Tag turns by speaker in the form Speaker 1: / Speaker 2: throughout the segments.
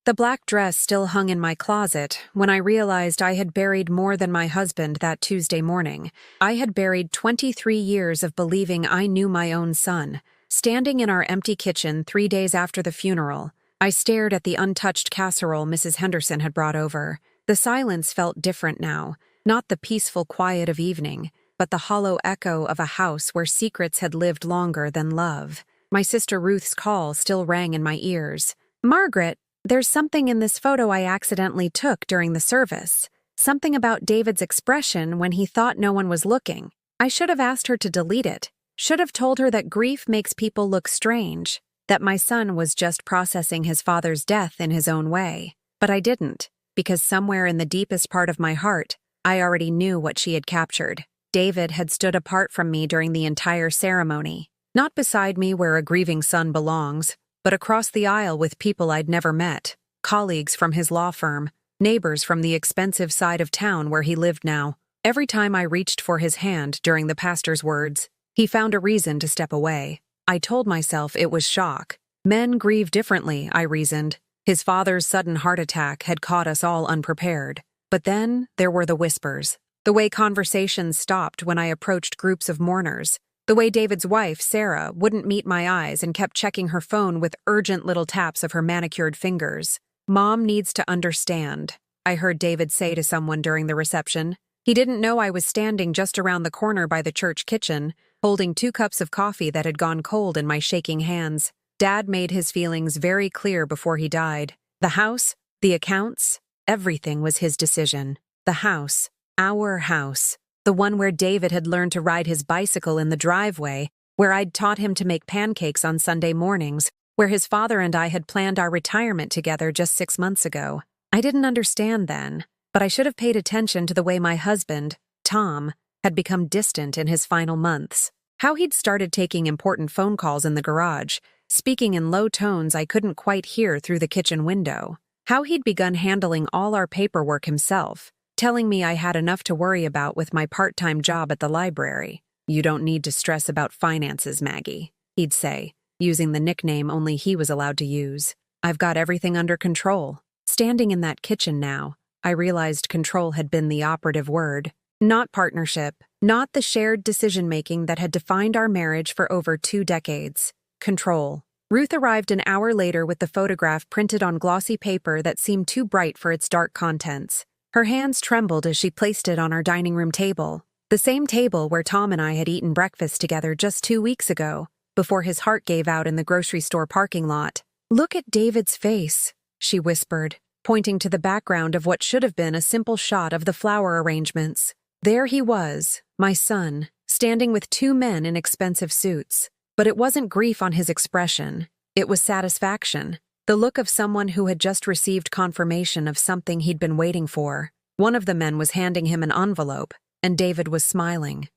Speaker 1: The black dress still hung in my closet when I realized I had buried more than my husband that Tuesday morning. I had buried 23 years of believing I knew my own son. Standing in our empty kitchen 3 days after the funeral, I stared at the untouched casserole Mrs. Henderson had brought over. The silence felt different now, not the peaceful quiet of evening, but the hollow echo of a house where secrets had lived longer than love. My sister Ruth's call still rang in my ears. "Margaret, there's something in this photo I accidentally took during the service. Something about David's expression when he thought no one was looking. I should have asked her to delete it. Should have told her that grief makes people look strange, that my son was just processing his father's death in his own way. But I didn't, because somewhere in the deepest part of my heart, I already knew what she had captured. David had stood apart from me during the entire ceremony, not beside me where a grieving son belongs, but across the aisle with people I'd never met, colleagues from his law firm, neighbors from the expensive side of town where he lived now. Every time I reached for his hand during the pastor's words, he found a reason to step away. I told myself it was shock. Men grieve differently, I reasoned. His father's sudden heart attack had caught us all unprepared. But then there were the whispers. The way conversations stopped when I approached groups of mourners. The way David's wife, Sarah, wouldn't meet my eyes and kept checking her phone with urgent little taps of her manicured fingers. "Mom needs to understand," I heard David say to someone during the reception. He didn't know I was standing just around the corner by the church kitchen, holding 2 cups of coffee that had gone cold in my shaking hands. Dad made his feelings very clear before he died. The house, the accounts, everything was his decision. The house, our house, the one where David had learned to ride his bicycle in the driveway, where I'd taught him to make pancakes on Sunday mornings, where his father and I had planned our retirement together just 6 months ago. I didn't understand then, but I should have paid attention to the way my husband, Tom, had become distant in his final months. How he'd started taking important phone calls in the garage, speaking in low tones I couldn't quite hear through the kitchen window. How he'd begun handling all our paperwork himself, telling me I had enough to worry about with my part-time job at the library. "You don't need to stress about finances, Maggie," he'd say, using the nickname only he was allowed to use. "I've got everything under control." Standing in that kitchen now, I realized control had been the operative word. Not partnership, not the shared decision-making that had defined our marriage for over 2 decades. Control. Ruth arrived an hour later with the photograph printed on glossy paper that seemed too bright for its dark contents. Her hands trembled as she placed it on our dining room table, the same table where Tom and I had eaten breakfast together just 2 weeks ago, before his heart gave out in the grocery store parking lot. "Look at David's face," she whispered, pointing to the background of what should have been a simple shot of the flower arrangements. There he was, my son, standing with 2 men in expensive suits. But it wasn't grief on his expression. It was satisfaction, the look of someone who had just received confirmation of something he'd been waiting for. One of the men was handing him an envelope, and David was smiling,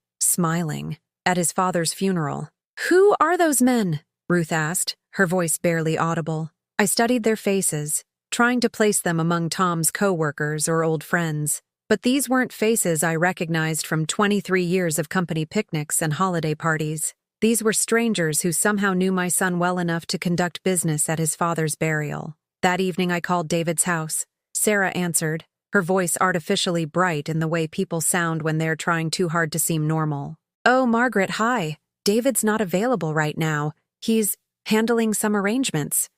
Speaker 1: at his father's funeral. "Who are those men?" Ruth asked, her voice barely audible. I studied their faces, trying to place them among Tom's co-workers or old friends. But these weren't faces I recognized from 23 years of company picnics and holiday parties. These were strangers who somehow knew my son well enough to conduct business at his father's burial. That evening I called David's house. Sarah answered, her voice artificially bright in the way people sound when they're trying too hard to seem normal. "Oh, Margaret, hi. David's not available right now. He's handling some arrangements,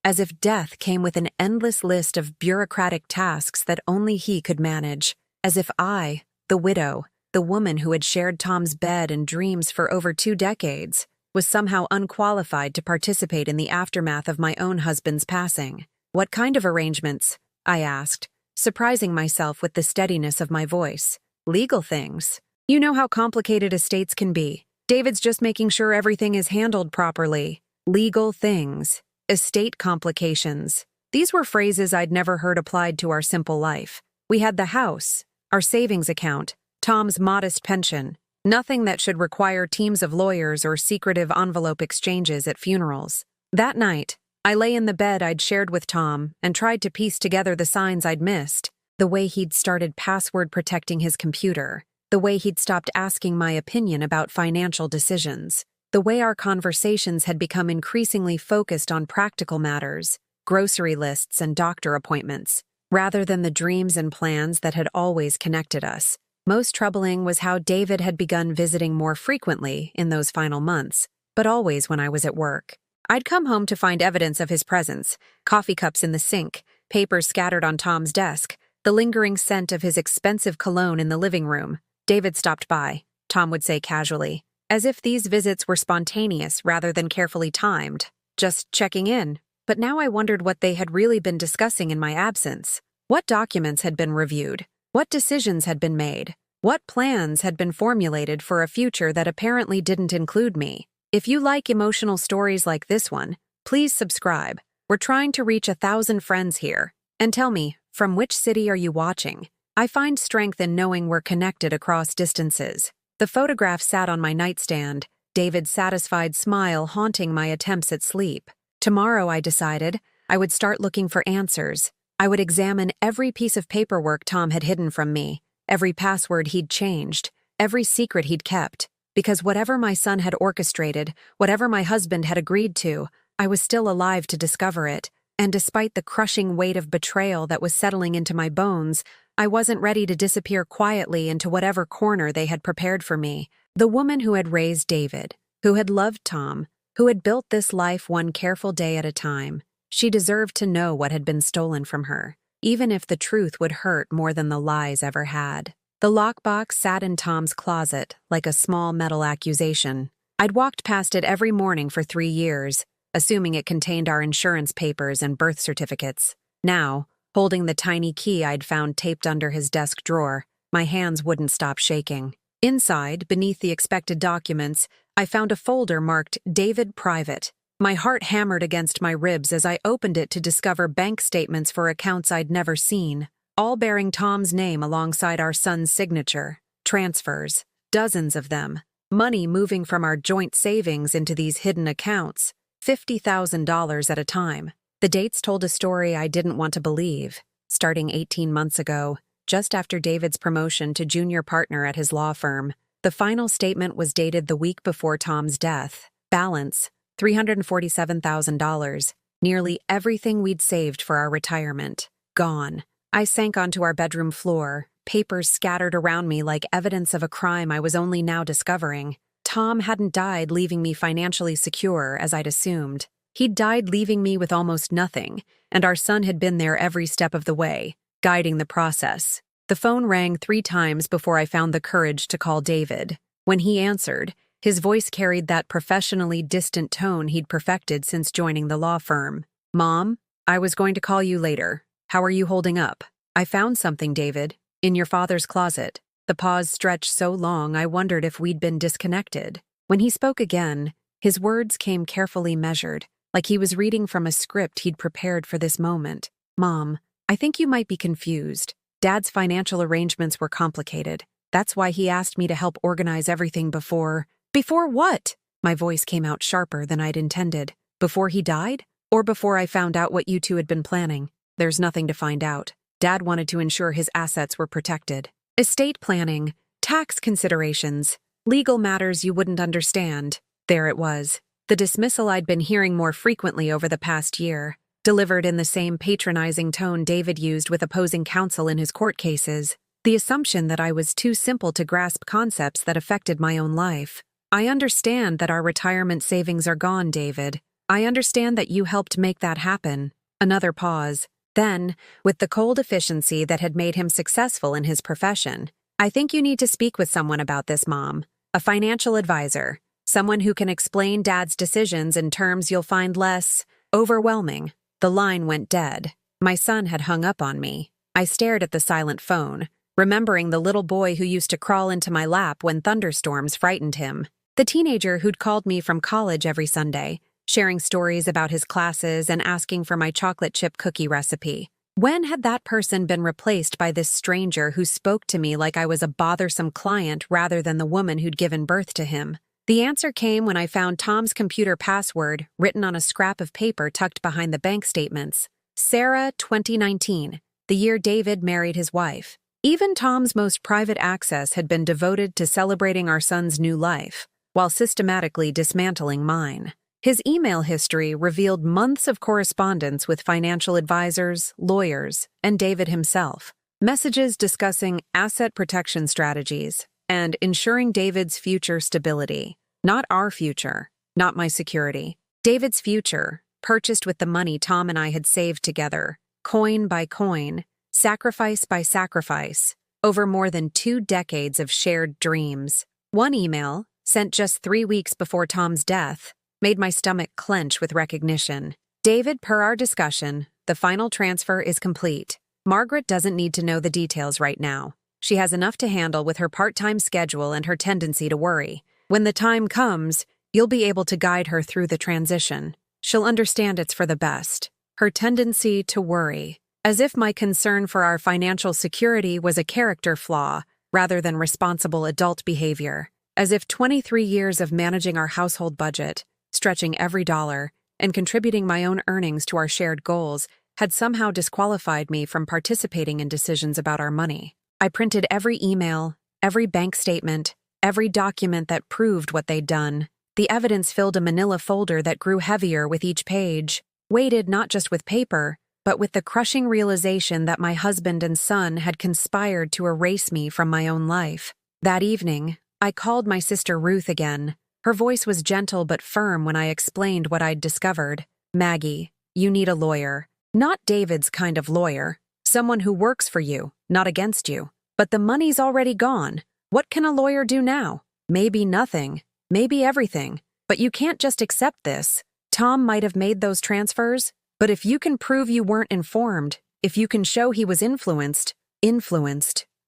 Speaker 1: as if death came with an endless list of bureaucratic tasks that only he could manage, as if I, the widow, the woman who had shared Tom's bed and dreams for over 2 decades, was somehow unqualified to participate in the aftermath of my own husband's passing. "What kind of arrangements?" I asked, surprising myself with the steadiness of my voice. "Legal things. You know how complicated estates can be. David's just making sure everything is handled properly. Legal things. Estate complications." These were phrases I'd never heard applied to our simple life. We had the house, our savings account, Tom's modest pension, nothing that should require teams of lawyers or secretive envelope exchanges at funerals. That night, I lay in the bed I'd shared with Tom and tried to piece together the signs I'd missed, the way he'd started password protecting his computer, the way he'd stopped asking my opinion about financial decisions, the way our conversations had become increasingly focused on practical matters, grocery lists, and doctor appointments, rather than the dreams and plans that had always connected us. Most troubling was how David had begun visiting more frequently in those final months, but always when I was at work. I'd come home to find evidence of his presence: coffee cups in the sink, papers scattered on Tom's desk, the lingering scent of his expensive cologne in the living room. "David stopped by," Tom would say casually, as if these visits were spontaneous rather than carefully timed. Just checking in. But now I wondered what they had really been discussing in my absence. What documents had been reviewed? What decisions had been made? What plans had been formulated for a future that apparently didn't include me? If you like emotional stories like this one, please subscribe. We're trying to reach 1,000 friends here. And tell me, from which city are you watching? I find strength in knowing we're connected across distances. The photograph sat on my nightstand, David's satisfied smile haunting my attempts at sleep. Tomorrow, I decided, I would start looking for answers. I would examine every piece of paperwork Tom had hidden from me, every password he'd changed, every secret he'd kept, because whatever my son had orchestrated, whatever my husband had agreed to, I was still alive to discover it, and despite the crushing weight of betrayal that was settling into my bones, I wasn't ready to disappear quietly into whatever corner they had prepared for me. The woman who had raised David, who had loved Tom, who had built this life one careful day at a time, she deserved to know what had been stolen from her, even if the truth would hurt more than the lies ever had. The lockbox sat in Tom's closet like a small metal accusation. I'd walked past it every morning for 3 years, assuming it contained our insurance papers and birth certificates. Now, holding the tiny key I'd found taped under his desk drawer, my hands wouldn't stop shaking. Inside, beneath the expected documents, I found a folder marked David Private. My heart hammered against my ribs as I opened it to discover bank statements for accounts I'd never seen, all bearing Tom's name alongside our son's signature. Transfers, dozens of them. Money moving from our joint savings into these hidden accounts, $50,000 at a time. The dates told a story I didn't want to believe. Starting 18 months ago, just after David's promotion to junior partner at his law firm, the final statement was dated the week before Tom's death. Balance, $347,000, nearly everything we'd saved for our retirement. Gone. I sank onto our bedroom floor, papers scattered around me like evidence of a crime I was only now discovering. Tom hadn't died leaving me financially secure, as I'd assumed. He'd died leaving me with almost nothing, and our son had been there every step of the way, guiding the process. The phone rang 3 times before I found the courage to call David. When he answered, his voice carried that professionally distant tone he'd perfected since joining the law firm. "Mom, I was going to call you later. How are you holding up?" "I found something, David. In your father's closet." The pause stretched so long I wondered if we'd been disconnected. When he spoke again, his words came carefully measured, like he was reading from a script he'd prepared for this moment. "Mom, I think you might be confused. Dad's financial arrangements were complicated. That's why he asked me to help organize everything before..." "Before what?" My voice came out sharper than I'd intended. "Before he died? Or before I found out what you two had been planning?" "There's nothing to find out. Dad wanted to ensure his assets were protected. Estate planning, tax considerations, legal matters you wouldn't understand." There it was. The dismissal I'd been hearing more frequently over the past year, delivered in the same patronizing tone David used with opposing counsel in his court cases. The assumption that I was too simple to grasp concepts that affected my own life. "I understand that our retirement savings are gone, David. I understand that you helped make that happen." Another pause. Then, with the cold efficiency that had made him successful in his profession, "I think you need to speak with someone about this, Mom. A financial advisor. Someone who can explain Dad's decisions in terms you'll find less overwhelming." The line went dead. My son had hung up on me. I stared at the silent phone, remembering the little boy who used to crawl into my lap when thunderstorms frightened him. The teenager who'd called me from college every Sunday, sharing stories about his classes and asking for my chocolate chip cookie recipe. When had that person been replaced by this stranger who spoke to me like I was a bothersome client rather than the woman who'd given birth to him? The answer came when I found Tom's computer password written on a scrap of paper tucked behind the bank statements. Sarah, 2019, the year David married his wife. Even Tom's most private access had been devoted to celebrating our son's new life, while systematically dismantling mine. His email history revealed months of correspondence with financial advisors, lawyers, and David himself. Messages discussing asset protection strategies and ensuring David's future stability. Not our future, not my security. David's future, purchased with the money Tom and I had saved together, coin by coin, sacrifice by sacrifice, over more than 2 decades of shared dreams. One email, sent just 3 weeks before Tom's death, made my stomach clench with recognition. David, per our discussion, the final transfer is complete. Margaret doesn't need to know the details right now. She has enough to handle with her part-time schedule and her tendency to worry. When the time comes, you'll be able to guide her through the transition. She'll understand it's for the best. Her tendency to worry. As if my concern for our financial security was a character flaw rather than responsible adult behavior. As if 23 years of managing our household budget, stretching every dollar, and contributing my own earnings to our shared goals had somehow disqualified me from participating in decisions about our money. I printed every email, every bank statement, every document that proved what they'd done. The evidence filled a manila folder that grew heavier with each page, weighted not just with paper, but with the crushing realization that my husband and son had conspired to erase me from my own life. That evening, I called my sister Ruth again. Her voice was gentle but firm when I explained what I'd discovered. Maggie, you need a lawyer. Not David's kind of lawyer. Someone who works for you, not against you. But the money's already gone. What can a lawyer do now? Maybe nothing. Maybe everything. But you can't just accept this. Tom might have made those transfers, but if you can prove you weren't informed, if you can show he was influenced,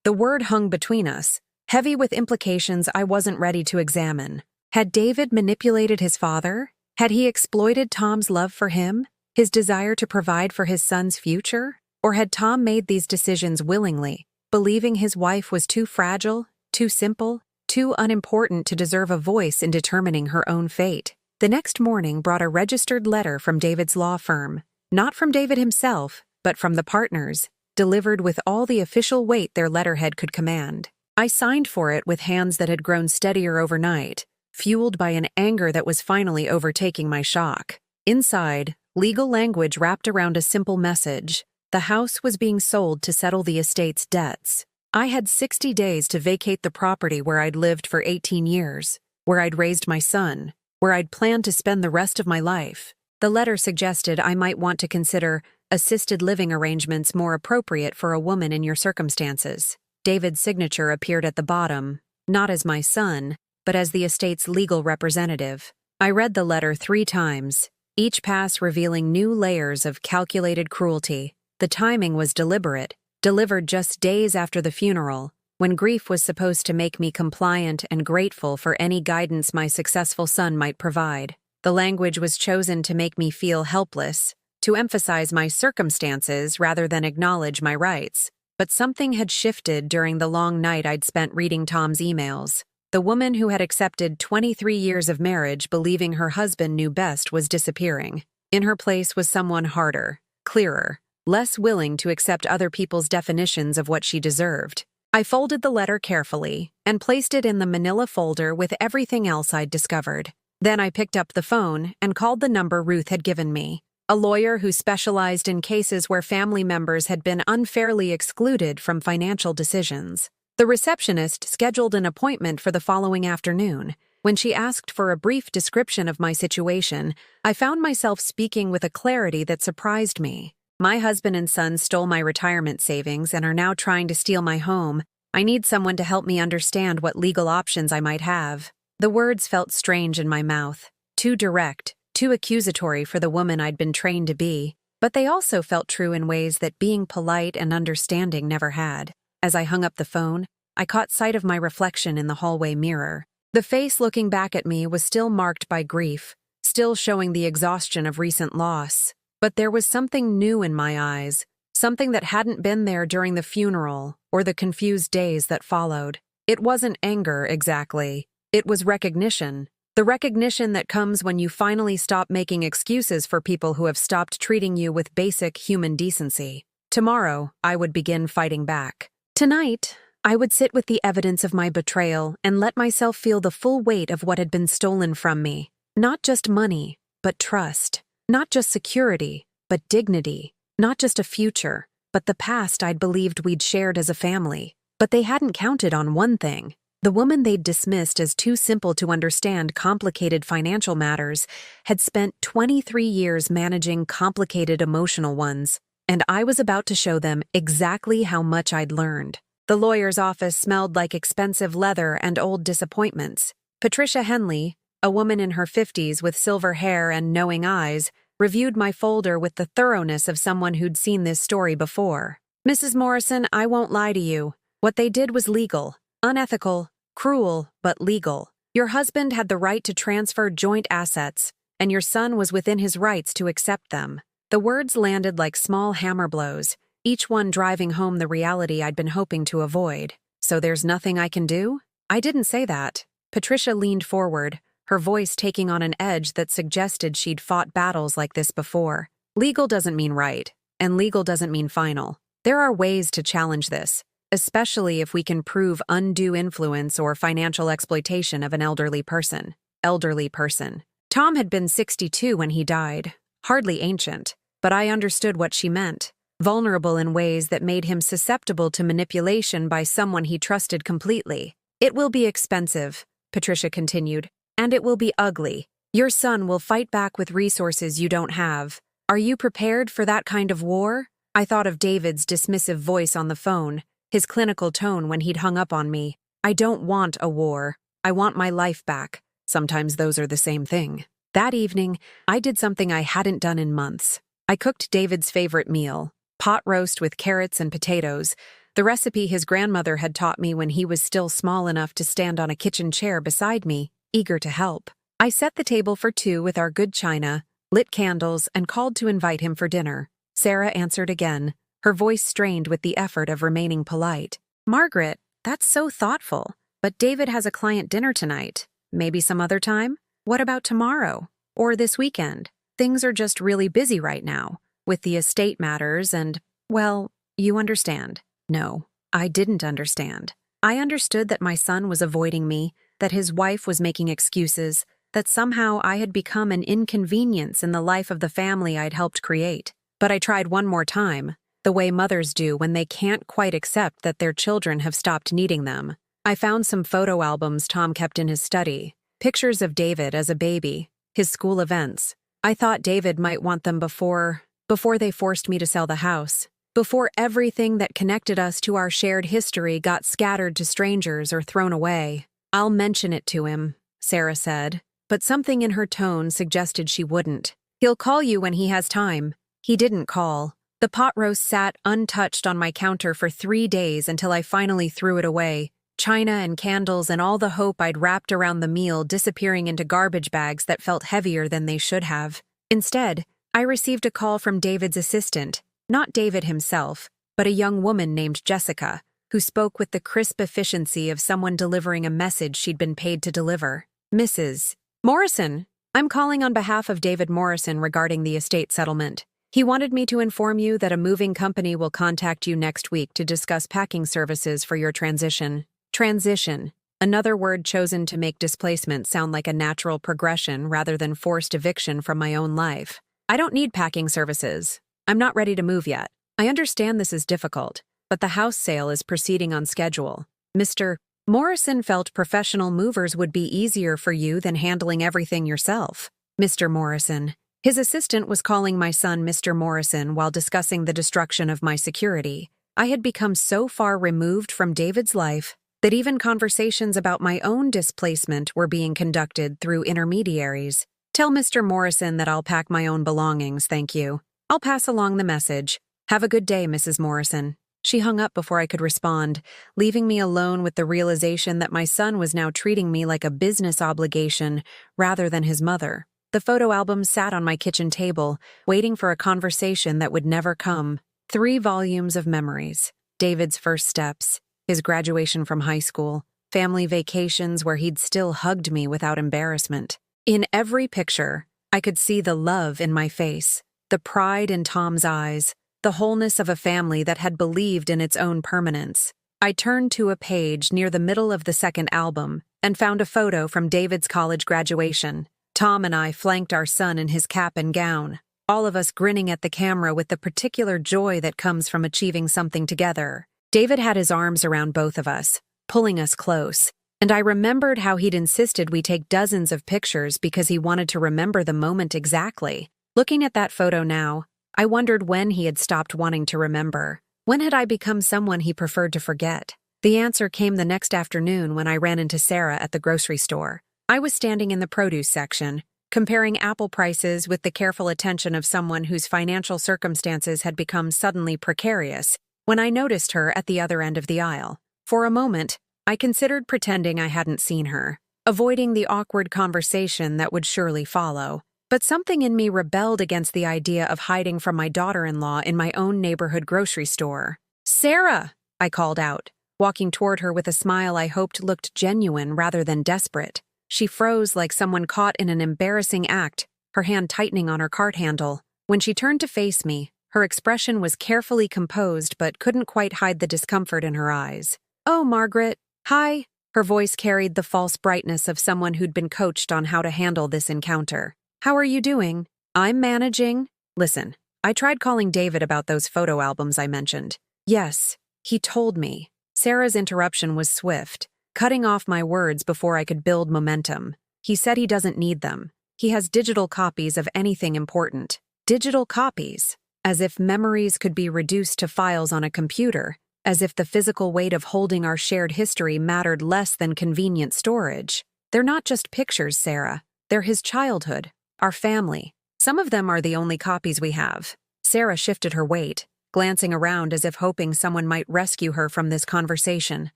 Speaker 1: the word hung between us, heavy with implications I wasn't ready to examine. Had David manipulated his father? Had he exploited Tom's love for him? His desire to provide for his son's future? Or had Tom made these decisions willingly, believing his wife was too fragile, too simple, too unimportant to deserve a voice in determining her own fate? The next morning brought a registered letter from David's law firm, not from David himself, but from the partners, delivered with all the official weight their letterhead could command. I signed for it with hands that had grown steadier overnight, fueled by an anger that was finally overtaking my shock. Inside, legal language wrapped around a simple message. The house was being sold to settle the estate's debts. I had 60 days to vacate the property where I'd lived for 18 years, where I'd raised my son, where I'd planned to spend the rest of my life. The letter suggested I might want to consider assisted living arrangements more appropriate for a woman in your circumstances. David's signature appeared at the bottom, not as my son, but as the estate's legal representative. I read the letter 3 times, each pass revealing new layers of calculated cruelty. The timing was deliberate, delivered just days after the funeral, when grief was supposed to make me compliant and grateful for any guidance my successful son might provide. The language was chosen to make me feel helpless, to emphasize my circumstances rather than acknowledge my rights. But something had shifted during the long night I'd spent reading Tom's emails. The woman who had accepted 23 years of marriage believing her husband knew best was disappearing. In her place was someone harder, clearer, less willing to accept other people's definitions of what she deserved. I folded the letter carefully and placed it in the manila folder with everything else I'd discovered. Then I picked up the phone and called the number Ruth had given me, a lawyer who specialized in cases where family members had been unfairly excluded from financial decisions. The receptionist scheduled an appointment for the following afternoon. When she asked for a brief description of my situation, I found myself speaking with a clarity that surprised me. My husband and son stole my retirement savings and are now trying to steal my home. I need someone to help me understand what legal options I might have. The words felt strange in my mouth, too direct, too accusatory for the woman I'd been trained to be, but they also felt true in ways that being polite and understanding never had. As I hung up the phone, I caught sight of my reflection in the hallway mirror. The face looking back at me was still marked by grief, still showing the exhaustion of recent loss. But there was something new in my eyes, something that hadn't been there during the funeral or the confused days that followed. It wasn't anger, exactly. It was recognition. The recognition that comes when you finally stop making excuses for people who have stopped treating you with basic human decency. Tomorrow, I would begin fighting back. Tonight, I would sit with the evidence of my betrayal and let myself feel the full weight of what had been stolen from me. Not just money, but trust. Not just security, but dignity. Not just a future, but the past I'd believed we'd shared as a family. But they hadn't counted on one thing. The woman they'd dismissed as too simple to understand complicated financial matters had spent 23 years managing complicated emotional ones, and I was about to show them exactly how much I'd learned. The lawyer's office smelled like expensive leather and old disappointments. Patricia Henley, a woman in her 50s with silver hair and knowing eyes, reviewed my folder with the thoroughness of someone who'd seen this story before. "Mrs. Morrison, I won't lie to you. What they did was legal. Unethical, cruel, but legal. Your husband had the right to transfer joint assets, and your son was within his rights to accept them." The words landed like small hammer blows, each one driving home the reality I'd been hoping to avoid. "So there's nothing I can do?" "I didn't say that." Patricia leaned forward, her voice taking on an edge that suggested she'd fought battles like this before. "Legal doesn't mean right, and legal doesn't mean final. There are ways to challenge this, especially if we can prove undue influence or financial exploitation of an elderly person." Elderly person. Tom had been 62 when he died, hardly ancient, but I understood what she meant. Vulnerable in ways that made him susceptible to manipulation by someone he trusted completely. "It will be expensive," Patricia continued, "and it will be ugly. Your son will fight back with resources you don't have. Are you prepared for that kind of war?" I thought of David's dismissive voice on the phone, his clinical tone when he'd hung up on me. "I don't want a war. I want my life back." Sometimes those are the same thing. That evening, I did something I hadn't done in months. I cooked David's favorite meal, pot roast with carrots and potatoes, the recipe his grandmother had taught me when he was still small enough to stand on a kitchen chair beside me, eager to help. I set the table for two with our good china, lit candles, and called to invite him for dinner. Sarah answered again, her voice strained with the effort of remaining polite. "Margaret, that's so thoughtful. But David has a client dinner tonight. Maybe some other time? What about tomorrow? Or this weekend? Things are just really busy right now, with the estate matters and, well, you understand." No, I didn't understand. I understood that my son was avoiding me, that his wife was making excuses, that somehow I had become an inconvenience in the life of the family I'd helped create. But I tried one more time, the way mothers do when they can't quite accept that their children have stopped needing them. I found some photo albums Tom kept in his study, pictures of David as a baby, his school events. I thought David might want them before they forced me to sell the house. Before everything that connected us to our shared history got scattered to strangers or thrown away. "I'll mention it to him," Sarah said, but something in her tone suggested she wouldn't. "He'll call you when he has time." He didn't call. The pot roast sat untouched on my counter for 3 days until I finally threw it away, china and candles and all the hope I'd wrapped around the meal disappearing into garbage bags that felt heavier than they should have. Instead, I received a call from David's assistant, not David himself, but a young woman named Jessica, who spoke with the crisp efficiency of someone delivering a message she'd been paid to deliver. "Mrs. Morrison, I'm calling on behalf of David Morrison regarding the estate settlement. He wanted me to inform you that a moving company will contact you next week to discuss packing services for your transition." Transition, another word chosen to make displacement sound like a natural progression rather than forced eviction from my own life. "I don't need packing services. I'm not ready to move yet. I understand this is difficult, but the house sale is proceeding on schedule. Mr. Morrison felt professional movers would be easier for you than handling everything yourself." Mr. Morrison. His assistant was calling my son Mr. Morrison while discussing the destruction of my security. I had become so far removed from David's life that even conversations about my own displacement were being conducted through intermediaries. "Tell Mr. Morrison that I'll pack my own belongings, thank you. I'll pass along the message. Have a good day, Mrs. Morrison." She hung up before I could respond, leaving me alone with the realization that my son was now treating me like a business obligation rather than his mother. The photo album sat on my kitchen table, waiting for a conversation that would never come. 3 volumes of memories. David's first steps, his graduation from high school, family vacations where he'd still hugged me without embarrassment. In every picture, I could see the love in my face, the pride in Tom's eyes, the wholeness of a family that had believed in its own permanence. I turned to a page near the middle of the second album and found a photo from David's college graduation. Tom and I flanked our son in his cap and gown, all of us grinning at the camera with the particular joy that comes from achieving something together. David had his arms around both of us, pulling us close, and I remembered how he'd insisted we take dozens of pictures because he wanted to remember the moment exactly. Looking at that photo now, I wondered when he had stopped wanting to remember. When had I become someone he preferred to forget? The answer came the next afternoon when I ran into Sarah at the grocery store. I was standing in the produce section, comparing apple prices with the careful attention of someone whose financial circumstances had become suddenly precarious, when I noticed her at the other end of the aisle. For a moment, I considered pretending I hadn't seen her, avoiding the awkward conversation that would surely follow. But something in me rebelled against the idea of hiding from my daughter-in-law in my own neighborhood grocery store. "Sarah!" I called out, walking toward her with a smile I hoped looked genuine rather than desperate. She froze like someone caught in an embarrassing act, her hand tightening on her cart handle. When she turned to face me, her expression was carefully composed but couldn't quite hide the discomfort in her eyes. "Oh, Margaret. Hi." Her voice carried the false brightness of someone who'd been coached on how to handle this encounter. "How are you doing?" "I'm managing." "Listen, I tried calling David about those photo albums I mentioned." "Yes, he told me." Sarah's interruption was swift, cutting off my words before I could build momentum. "He said he doesn't need them. He has digital copies of anything important." Digital copies? As if memories could be reduced to files on a computer, as if the physical weight of holding our shared history mattered less than convenient storage. They're not just pictures, Sarah. They're his childhood. Our family. Some of them are the only copies we have. Sarah shifted her weight, glancing around as if hoping someone might rescue her from this conversation.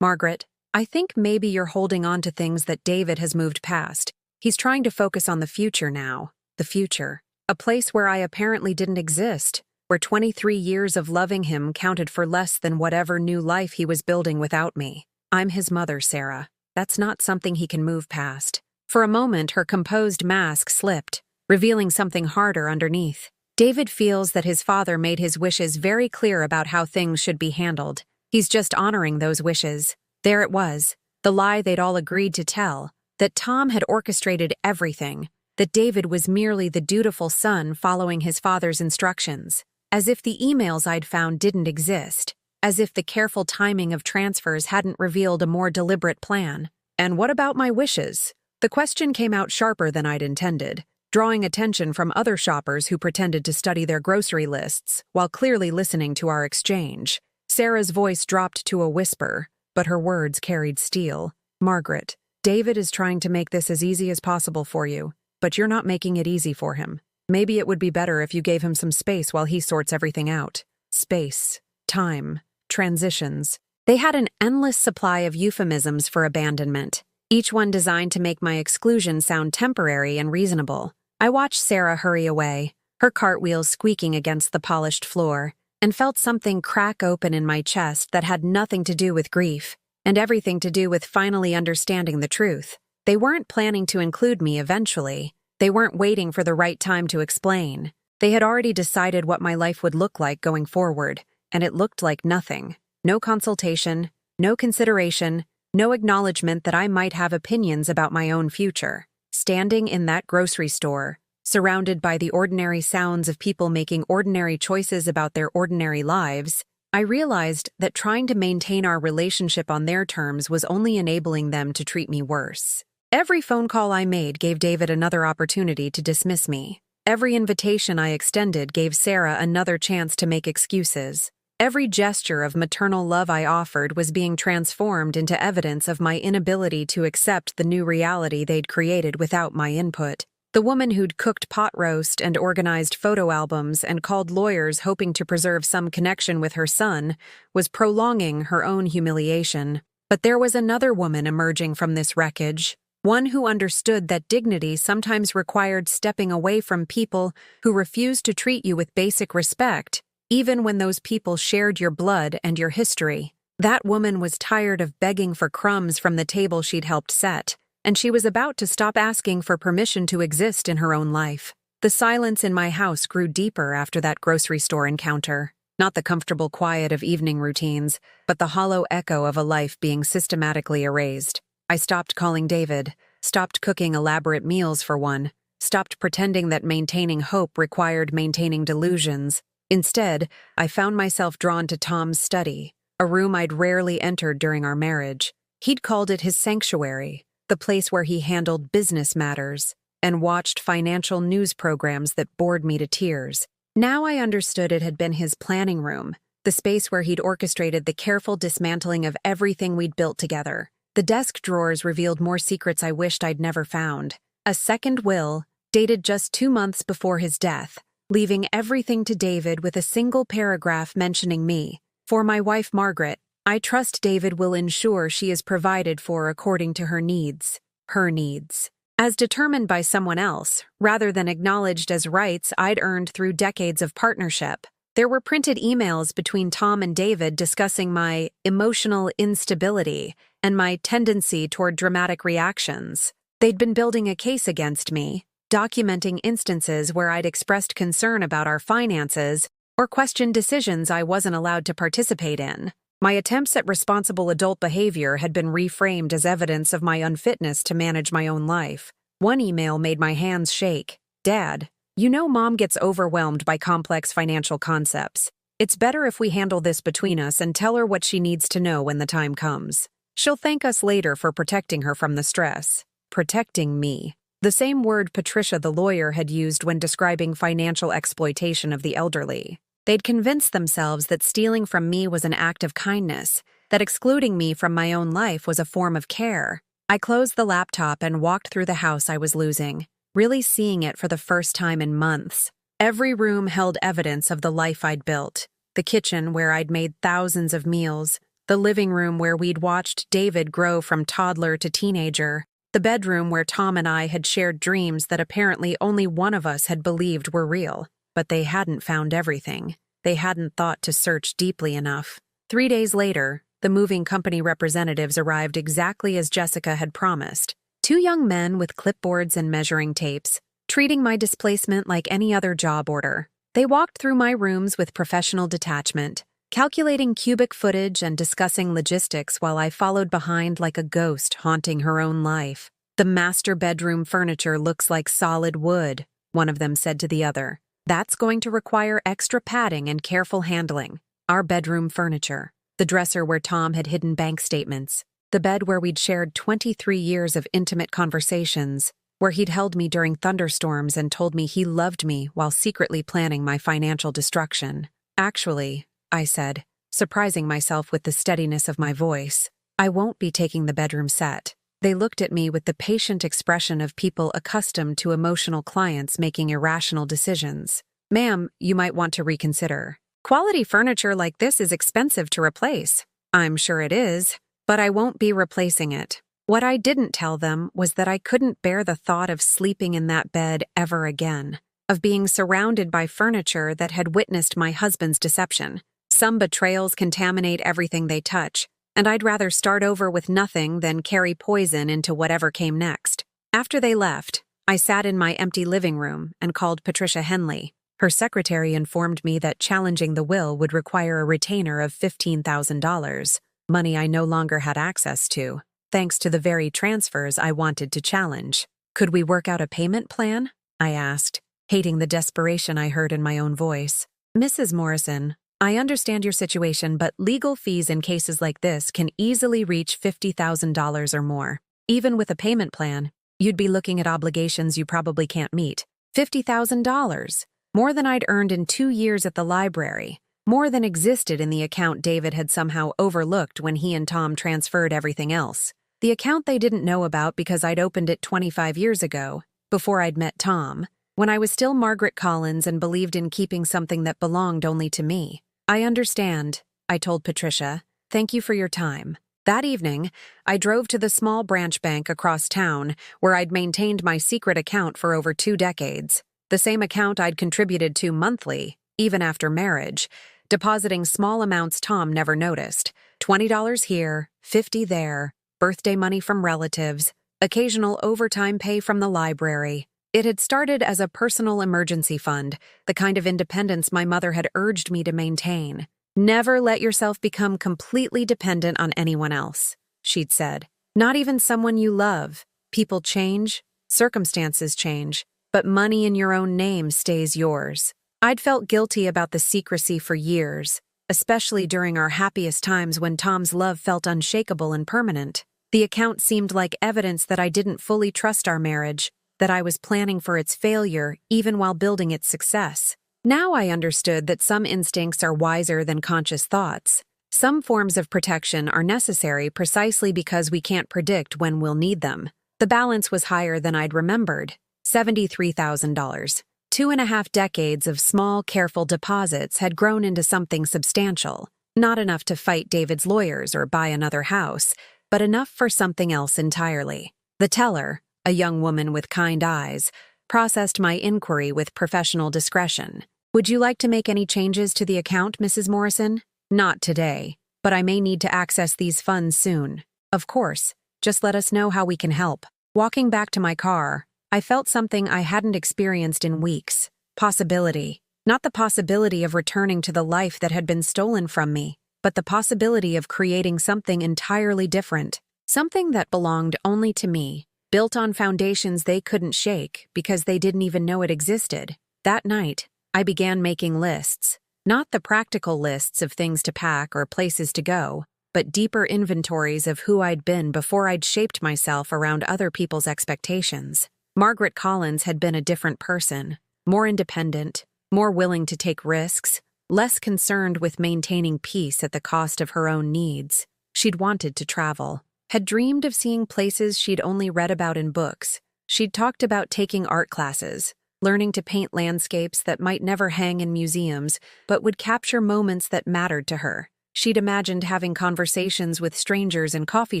Speaker 1: "Margaret, I think maybe you're holding on to things that David has moved past. He's trying to focus on the future now. The future. A place where I apparently didn't exist, where 23 years of loving him counted for less than whatever new life he was building without me. I'm his mother, Sarah. That's not something he can move past." For a moment, her composed mask slipped, revealing something harder underneath. David feels that his father made his wishes very clear about how things should be handled. He's just honoring those wishes. There it was, the lie they'd all agreed to tell, that Tom had orchestrated everything, that David was merely the dutiful son following his father's instructions. As if the emails I'd found didn't exist, as if the careful timing of transfers hadn't revealed a more deliberate plan. And what about my wishes? The question came out sharper than I'd intended, drawing attention from other shoppers who pretended to study their grocery lists while clearly listening to our exchange. Sarah's voice dropped to a whisper, but her words carried steel. "Margaret, David is trying to make this as easy as possible for you, but you're not making it easy for him. Maybe it would be better if you gave him some space while he sorts everything out." Space, time, transitions. They had an endless supply of euphemisms for abandonment, each one designed to make my exclusion sound temporary and reasonable. I watched Sarah hurry away, her cartwheels squeaking against the polished floor, and felt something crack open in my chest that had nothing to do with grief, and everything to do with finally understanding the truth. They weren't planning to include me eventually. They weren't waiting for the right time to explain. They had already decided what my life would look like going forward, and it looked like nothing. No consultation, no consideration, no acknowledgement that I might have opinions about my own future. Standing in that grocery store, surrounded by the ordinary sounds of people making ordinary choices about their ordinary lives, I realized that trying to maintain our relationship on their terms was only enabling them to treat me worse. Every phone call I made gave David another opportunity to dismiss me. Every invitation I extended gave Sarah another chance to make excuses. Every gesture of maternal love I offered was being transformed into evidence of my inability to accept the new reality they'd created without my input. The woman who'd cooked pot roast and organized photo albums and called lawyers hoping to preserve some connection with her son was prolonging her own humiliation. But there was another woman emerging from this wreckage, one who understood that dignity sometimes required stepping away from people who refused to treat you with basic respect, even when those people shared your blood and your history. That woman was tired of begging for crumbs from the table she'd helped set, and she was about to stop asking for permission to exist in her own life. The silence in my house grew deeper after that grocery store encounter. Not the comfortable quiet of evening routines, but the hollow echo of a life being systematically erased. I stopped calling David, stopped cooking elaborate meals for one, stopped pretending that maintaining hope required maintaining delusions. Instead, I found myself drawn to Tom's study, a room I'd rarely entered during our marriage. He'd called it his sanctuary, the place where he handled business matters and watched financial news programs that bored me to tears. Now I understood it had been his planning room, the space where he'd orchestrated the careful dismantling of everything we'd built together. The desk drawers revealed more secrets I wished I'd never found. A second will, dated just 2 months before his death, leaving everything to David with a single paragraph mentioning me. For my wife Margaret, I trust David will ensure she is provided for according to her needs. Her needs. As determined by someone else, rather than acknowledged as rights I'd earned through decades of partnership. There were printed emails between Tom and David discussing my emotional instability and my tendency toward dramatic reactions. They'd been building a case against me, documenting instances where I'd expressed concern about our finances or questioned decisions I wasn't allowed to participate in. My attempts at responsible adult behavior had been reframed as evidence of my unfitness to manage my own life. One email made my hands shake. "Dad, you know Mom gets overwhelmed by complex financial concepts. It's better if we handle this between us and tell her what she needs to know when the time comes. She'll thank us later for protecting her from the stress." Protecting me. The same word Patricia the lawyer had used when describing financial exploitation of the elderly. They'd convinced themselves that stealing from me was an act of kindness, that excluding me from my own life was a form of care. I closed the laptop and walked through the house I was losing, really seeing it for the first time in months. Every room held evidence of the life I'd built. The kitchen where I'd made thousands of meals, the living room where we'd watched David grow from toddler to teenager, the bedroom where Tom and I had shared dreams that apparently only one of us had believed were real. But they hadn't found everything. They hadn't thought to search deeply enough. 3 days later, the moving company representatives arrived exactly as Jessica had promised. 2 young men with clipboards and measuring tapes, treating my displacement like any other job order. They walked through my rooms with professional detachment, calculating cubic footage and discussing logistics while I followed behind like a ghost haunting her own life. "The master bedroom furniture looks like solid wood," one of them said to the other. "That's going to require extra padding and careful handling." Our bedroom furniture. The dresser where Tom had hidden bank statements. The bed where we'd shared 23 years of intimate conversations, where he'd held me during thunderstorms and told me he loved me while secretly planning my financial destruction. "Actually," I said, surprising myself with the steadiness of my voice, "I won't be taking the bedroom set." They looked at me with the patient expression of people accustomed to emotional clients making irrational decisions. "Ma'am, you might want to reconsider. Quality furniture like this is expensive to replace." "I'm sure it is, but I won't be replacing it." What I didn't tell them was that I couldn't bear the thought of sleeping in that bed ever again, of being surrounded by furniture that had witnessed my husband's deception. Some betrayals contaminate everything they touch, and I'd rather start over with nothing than carry poison into whatever came next. After they left, I sat in my empty living room and called Patricia Henley. Her secretary informed me that challenging the will would require a retainer of $15,000, money I no longer had access to, thanks to the very transfers I wanted to challenge. "Could we work out a payment plan?" I asked, hating the desperation I heard in my own voice. "Mrs. Morrison, I understand your situation, but legal fees in cases like this can easily reach $50,000 or more. Even with a payment plan, you'd be looking at obligations you probably can't meet. $50,000. More than I'd earned in 2 years at the library. More than existed in the account David had somehow overlooked when he and Tom transferred everything else. The account they didn't know about because I'd opened it 25 years ago, before I'd met Tom, when I was still Margaret Collins and believed in keeping something that belonged only to me. "I understand," I told Patricia. "Thank you for your time." That evening, I drove to the small branch bank across town where I'd maintained my secret account for over 2 decades, the same account I'd contributed to monthly, even after marriage, depositing small amounts Tom never noticed. $20 here, $50 there, birthday money from relatives, occasional overtime pay from the library. It had started as a personal emergency fund, the kind of independence my mother had urged me to maintain. "Never let yourself become completely dependent on anyone else," she'd said. "Not even someone you love. People change, circumstances change, but money in your own name stays yours. I'd felt guilty about the secrecy for years, especially during our happiest times when Tom's love felt unshakable and permanent. The account seemed like evidence that I didn't fully trust our marriage, that I was planning for its failure even while building its success. Now I understood that some instincts are wiser than conscious thoughts. Some forms of protection are necessary precisely because we can't predict when we'll need them. The balance was higher than I'd remembered. $73,000. 2.5 decades of small, careful deposits had grown into something substantial. Not enough to fight David's lawyers or buy another house, but enough for something else entirely. The teller, a young woman with kind eyes, processed my inquiry with professional discretion. "Would you like to make any changes to the account, Mrs. Morrison?" "Not today, but I may need to access these funds soon." "Of course, just let us know how we can help." Walking back to my car, I felt something I hadn't experienced in weeks. Possibility. Not the possibility of returning to the life that had been stolen from me, but the possibility of creating something entirely different. Something that belonged only to me, built on foundations they couldn't shake because they didn't even know it existed. That night, I began making lists. Not the practical lists of things to pack or places to go, but deeper inventories of who I'd been before I'd shaped myself around other people's expectations. Margaret Collins had been a different person, more independent, more willing to take risks, less concerned with maintaining peace at the cost of her own needs. She'd wanted to travel, had dreamed of seeing places she'd only read about in books. She'd talked about taking art classes, learning to paint landscapes that might never hang in museums, but would capture moments that mattered to her. She'd imagined having conversations with strangers in coffee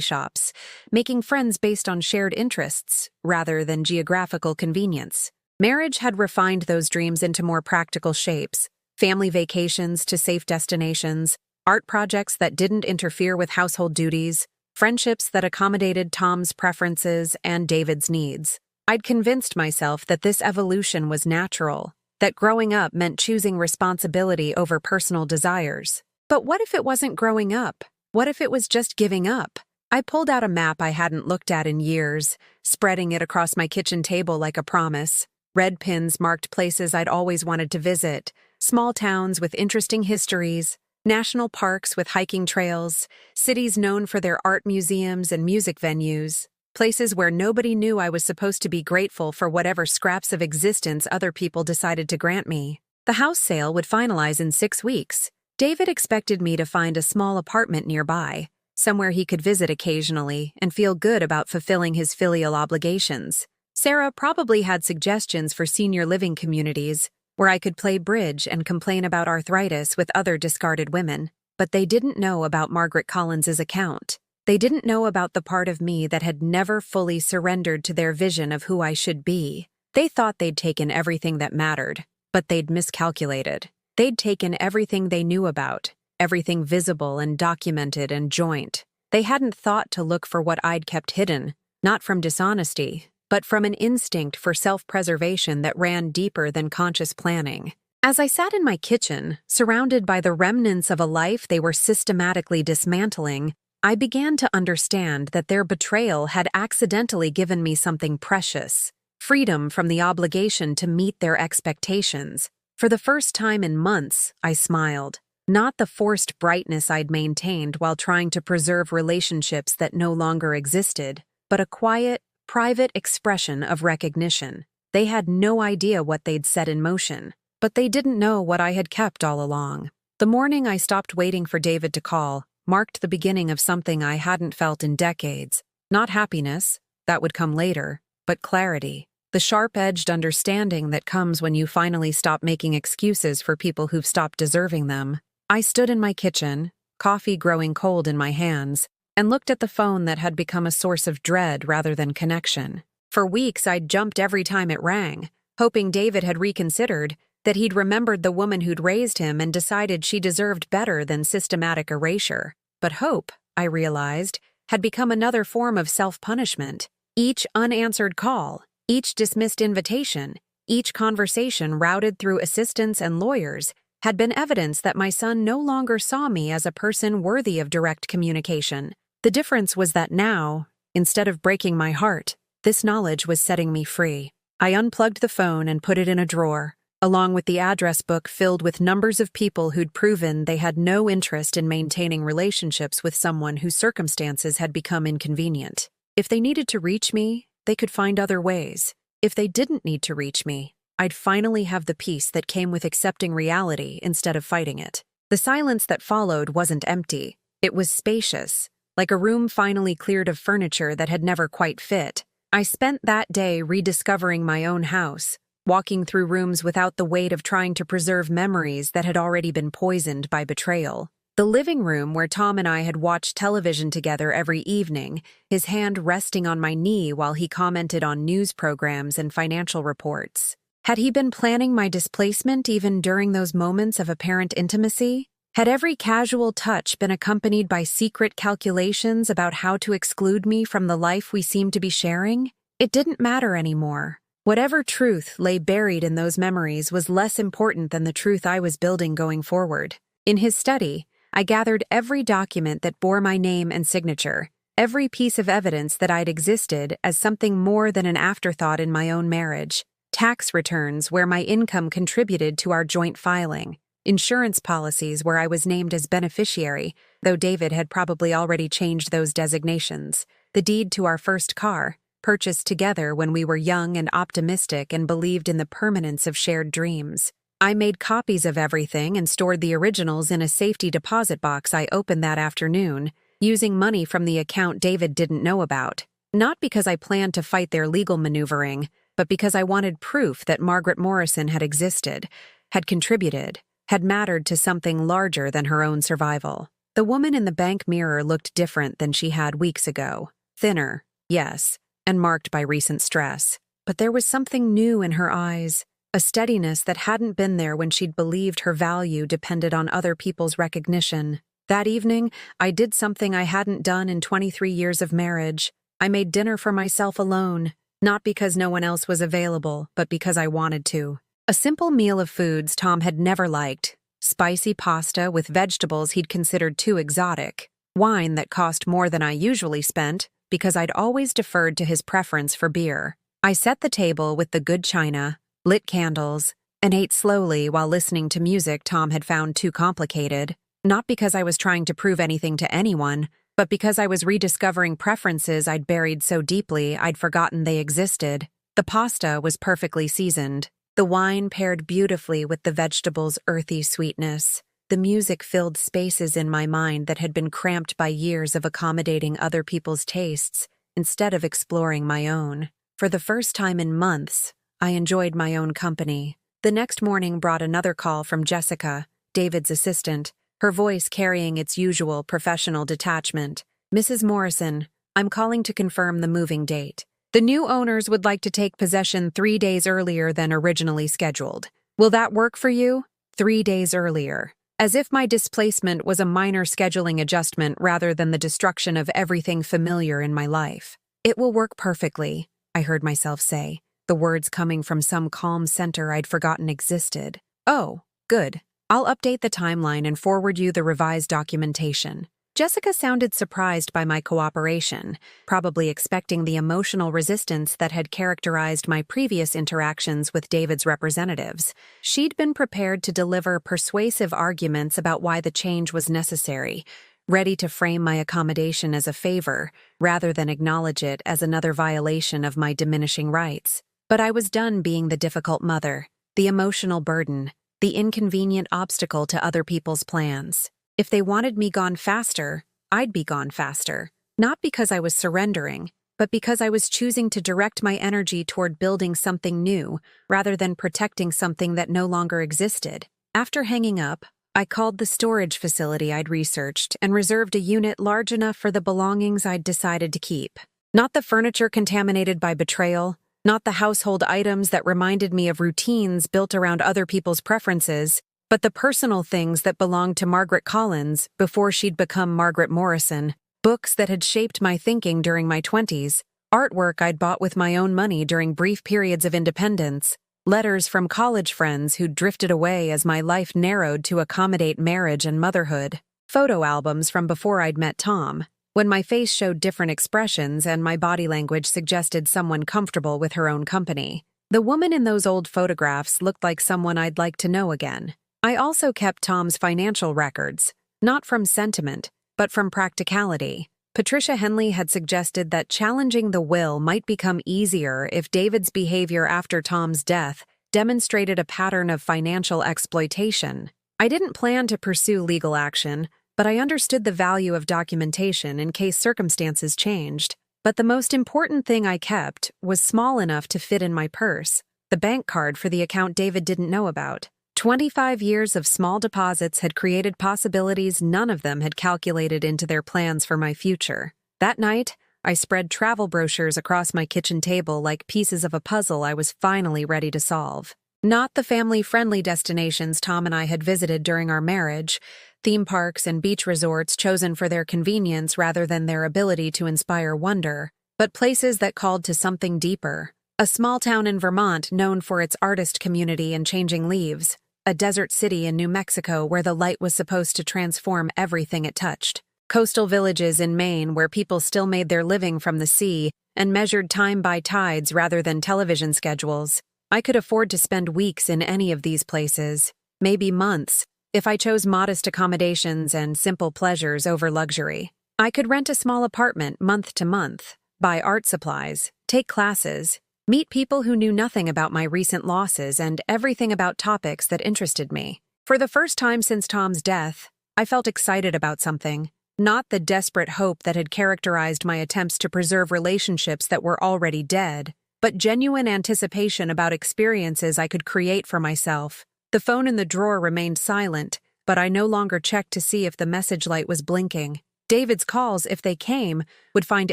Speaker 1: shops, making friends based on shared interests, rather than geographical convenience. Marriage had refined those dreams into more practical shapes: family vacations to safe destinations, art projects that didn't interfere with household duties, friendships that accommodated Tom's preferences and David's needs. I'd convinced myself that this evolution was natural, that growing up meant choosing responsibility over personal desires. But what if it wasn't growing up? What if it was just giving up? I pulled out a map I hadn't looked at in years, spreading it across my kitchen table like a promise. Red pins marked places I'd always wanted to visit, small towns with interesting histories, national parks with hiking trails, cities known for their art museums and music venues, places where nobody knew I was supposed to be grateful for whatever scraps of existence other people decided to grant me. The house sale would finalize in 6 weeks. David expected me to find a small apartment nearby, somewhere he could visit occasionally and feel good about fulfilling his filial obligations. Sarah probably had suggestions for senior living communities, where I could play bridge and complain about arthritis with other discarded women. But they didn't know about Margaret Collins's account. They didn't know about the part of me that had never fully surrendered to their vision of who I should be. They thought they'd taken everything that mattered, but they'd miscalculated. They'd taken everything they knew about, everything visible and documented and joint. They hadn't thought to look for what I'd kept hidden, not from dishonesty, but from an instinct for self-preservation that ran deeper than conscious planning. As I sat in my kitchen, surrounded by the remnants of a life they were systematically dismantling, I began to understand that their betrayal had accidentally given me something precious: freedom from the obligation to meet their expectations. For the first time in months, I smiled. Not the forced brightness I'd maintained while trying to preserve relationships that no longer existed, but a quiet, private expression of recognition. They had no idea what they'd set in motion, but they didn't know what I had kept all along. The morning I stopped waiting for David to call marked the beginning of something I hadn't felt in decades. Not happiness, that would come later, but clarity. The sharp-edged understanding that comes when you finally stop making excuses for people who've stopped deserving them. I stood in my kitchen, coffee growing cold in my hands, and looked at the phone that had become a source of dread rather than connection. For weeks I'd jumped every time it rang, hoping David had reconsidered, that he'd remembered the woman who'd raised him and decided she deserved better than systematic erasure. But hope, I realized, had become another form of self-punishment. Each unanswered call, each dismissed invitation, each conversation routed through assistants and lawyers had been evidence that my son no longer saw me as a person worthy of direct communication. The difference was that now, instead of breaking my heart, This knowledge was setting me free. I unplugged the phone and put it in a drawer, along with the address book filled with numbers of people who'd proven they had no interest in maintaining relationships with someone whose circumstances had become inconvenient. If they needed to reach me, they could find other ways. If they didn't need to reach me, I'd finally have the peace that came with accepting reality instead of fighting it. The silence that followed wasn't empty. It was spacious, like a room finally cleared of furniture that had never quite fit. I spent that day rediscovering my own house, walking through rooms without the weight of trying to preserve memories that had already been poisoned by betrayal. The living room where Tom and I had watched television together every evening, his hand resting on my knee while he commented on news programs and financial reports. Had he been planning my displacement even during those moments of apparent intimacy? Had every casual touch been accompanied by secret calculations about how to exclude me from the life we seemed to be sharing? It didn't matter anymore. Whatever truth lay buried in those memories was less important than the truth I was building going forward. In his study, I gathered every document that bore my name and signature, every piece of evidence that I'd existed as something more than an afterthought in my own marriage. Tax returns where my income contributed to our joint filing. Insurance policies where I was named as beneficiary, though David had probably already changed those designations. The deed to our first car, purchased together when we were young and optimistic and believed in the permanence of shared dreams. I made copies of everything and stored the originals in a safety deposit box I opened that afternoon, using money from the account David didn't know about. Not because I planned to fight their legal maneuvering, but because I wanted proof that Margaret Morrison had existed, had contributed, had mattered to something larger than her own survival. The woman in the bank mirror looked different than she had weeks ago. Thinner, yes, and marked by recent stress. But there was something new in her eyes, a steadiness that hadn't been there when she'd believed her value depended on other people's recognition. That evening, I did something I hadn't done in 23 years of marriage. I made dinner for myself alone, not because no one else was available, but because I wanted to. A simple meal of foods Tom had never liked, spicy pasta with vegetables he'd considered too exotic, wine that cost more than I usually spent because I'd always deferred to his preference for beer. I set the table with the good china, lit candles, and ate slowly while listening to music Tom had found too complicated, not because I was trying to prove anything to anyone, but because I was rediscovering preferences I'd buried so deeply I'd forgotten they existed. The pasta was perfectly seasoned. The wine paired beautifully with the vegetables' earthy sweetness. The music filled spaces in my mind that had been cramped by years of accommodating other people's tastes instead of exploring my own. For the first time in months, I enjoyed my own company. The next morning brought another call from Jessica, David's assistant, her voice carrying its usual professional detachment. "Mrs. Morrison, I'm calling to confirm the moving date. The new owners would like to take possession 3 days earlier than originally scheduled. Will that work for you?" 3 days earlier. As if my displacement was a minor scheduling adjustment rather than the destruction of everything familiar in my life. "It will work perfectly," I heard myself say, the words coming from some calm center I'd forgotten existed. "Oh, good. I'll update the timeline and forward you the revised documentation." Jessica sounded surprised by my cooperation, probably expecting the emotional resistance that had characterized my previous interactions with David's representatives. She'd been prepared to deliver persuasive arguments about why the change was necessary, ready to frame my accommodation as a favor, rather than acknowledge it as another violation of my diminishing rights. But I was done being the difficult mother, the emotional burden, the inconvenient obstacle to other people's plans. If they wanted me gone faster, I'd be gone faster. Not because I was surrendering, but because I was choosing to direct my energy toward building something new, rather than protecting something that no longer existed. After hanging up, I called the storage facility I'd researched and reserved a unit large enough for the belongings I'd decided to keep. Not the furniture contaminated by betrayal, not the household items that reminded me of routines built around other people's preferences, but the personal things that belonged to Margaret Collins before she'd become Margaret Morrison, books that had shaped my thinking during my 20s, artwork I'd bought with my own money during brief periods of independence, letters from college friends who'd drifted away as my life narrowed to accommodate marriage and motherhood, photo albums from before I'd met Tom, when my face showed different expressions and my body language suggested someone comfortable with her own company. The woman in those old photographs looked like someone I'd like to know again. I also kept Tom's financial records, not from sentiment, but from practicality. Patricia Henley had suggested that challenging the will might become easier if David's behavior after Tom's death demonstrated a pattern of financial exploitation. I didn't plan to pursue legal action, but I understood the value of documentation in case circumstances changed. But the most important thing I kept was small enough to fit in my purse, the bank card for the account David didn't know about. 25 years of small deposits had created possibilities none of them had calculated into their plans for my future. That night, I spread travel brochures across my kitchen table like pieces of a puzzle I was finally ready to solve. Not the family-friendly destinations Tom and I had visited during our marriage, theme parks and beach resorts chosen for their convenience rather than their ability to inspire wonder, but places that called to something deeper. A small town in Vermont known for its artist community and changing leaves. A desert city in New Mexico where the light was supposed to transform everything it touched. Coastal villages in Maine where people still made their living from the sea and measured time by tides rather than television schedules. I could afford to spend weeks in any of these places, maybe months, if I chose modest accommodations and simple pleasures over luxury. I could rent a small apartment month to month, buy art supplies, take classes, meet people who knew nothing about my recent losses and everything about topics that interested me. For the first time since Tom's death, I felt excited about something, not the desperate hope that had characterized my attempts to preserve relationships that were already dead, but genuine anticipation about experiences I could create for myself. The phone in the drawer remained silent, but I no longer checked to see if the message light was blinking. David's calls, if they came, would find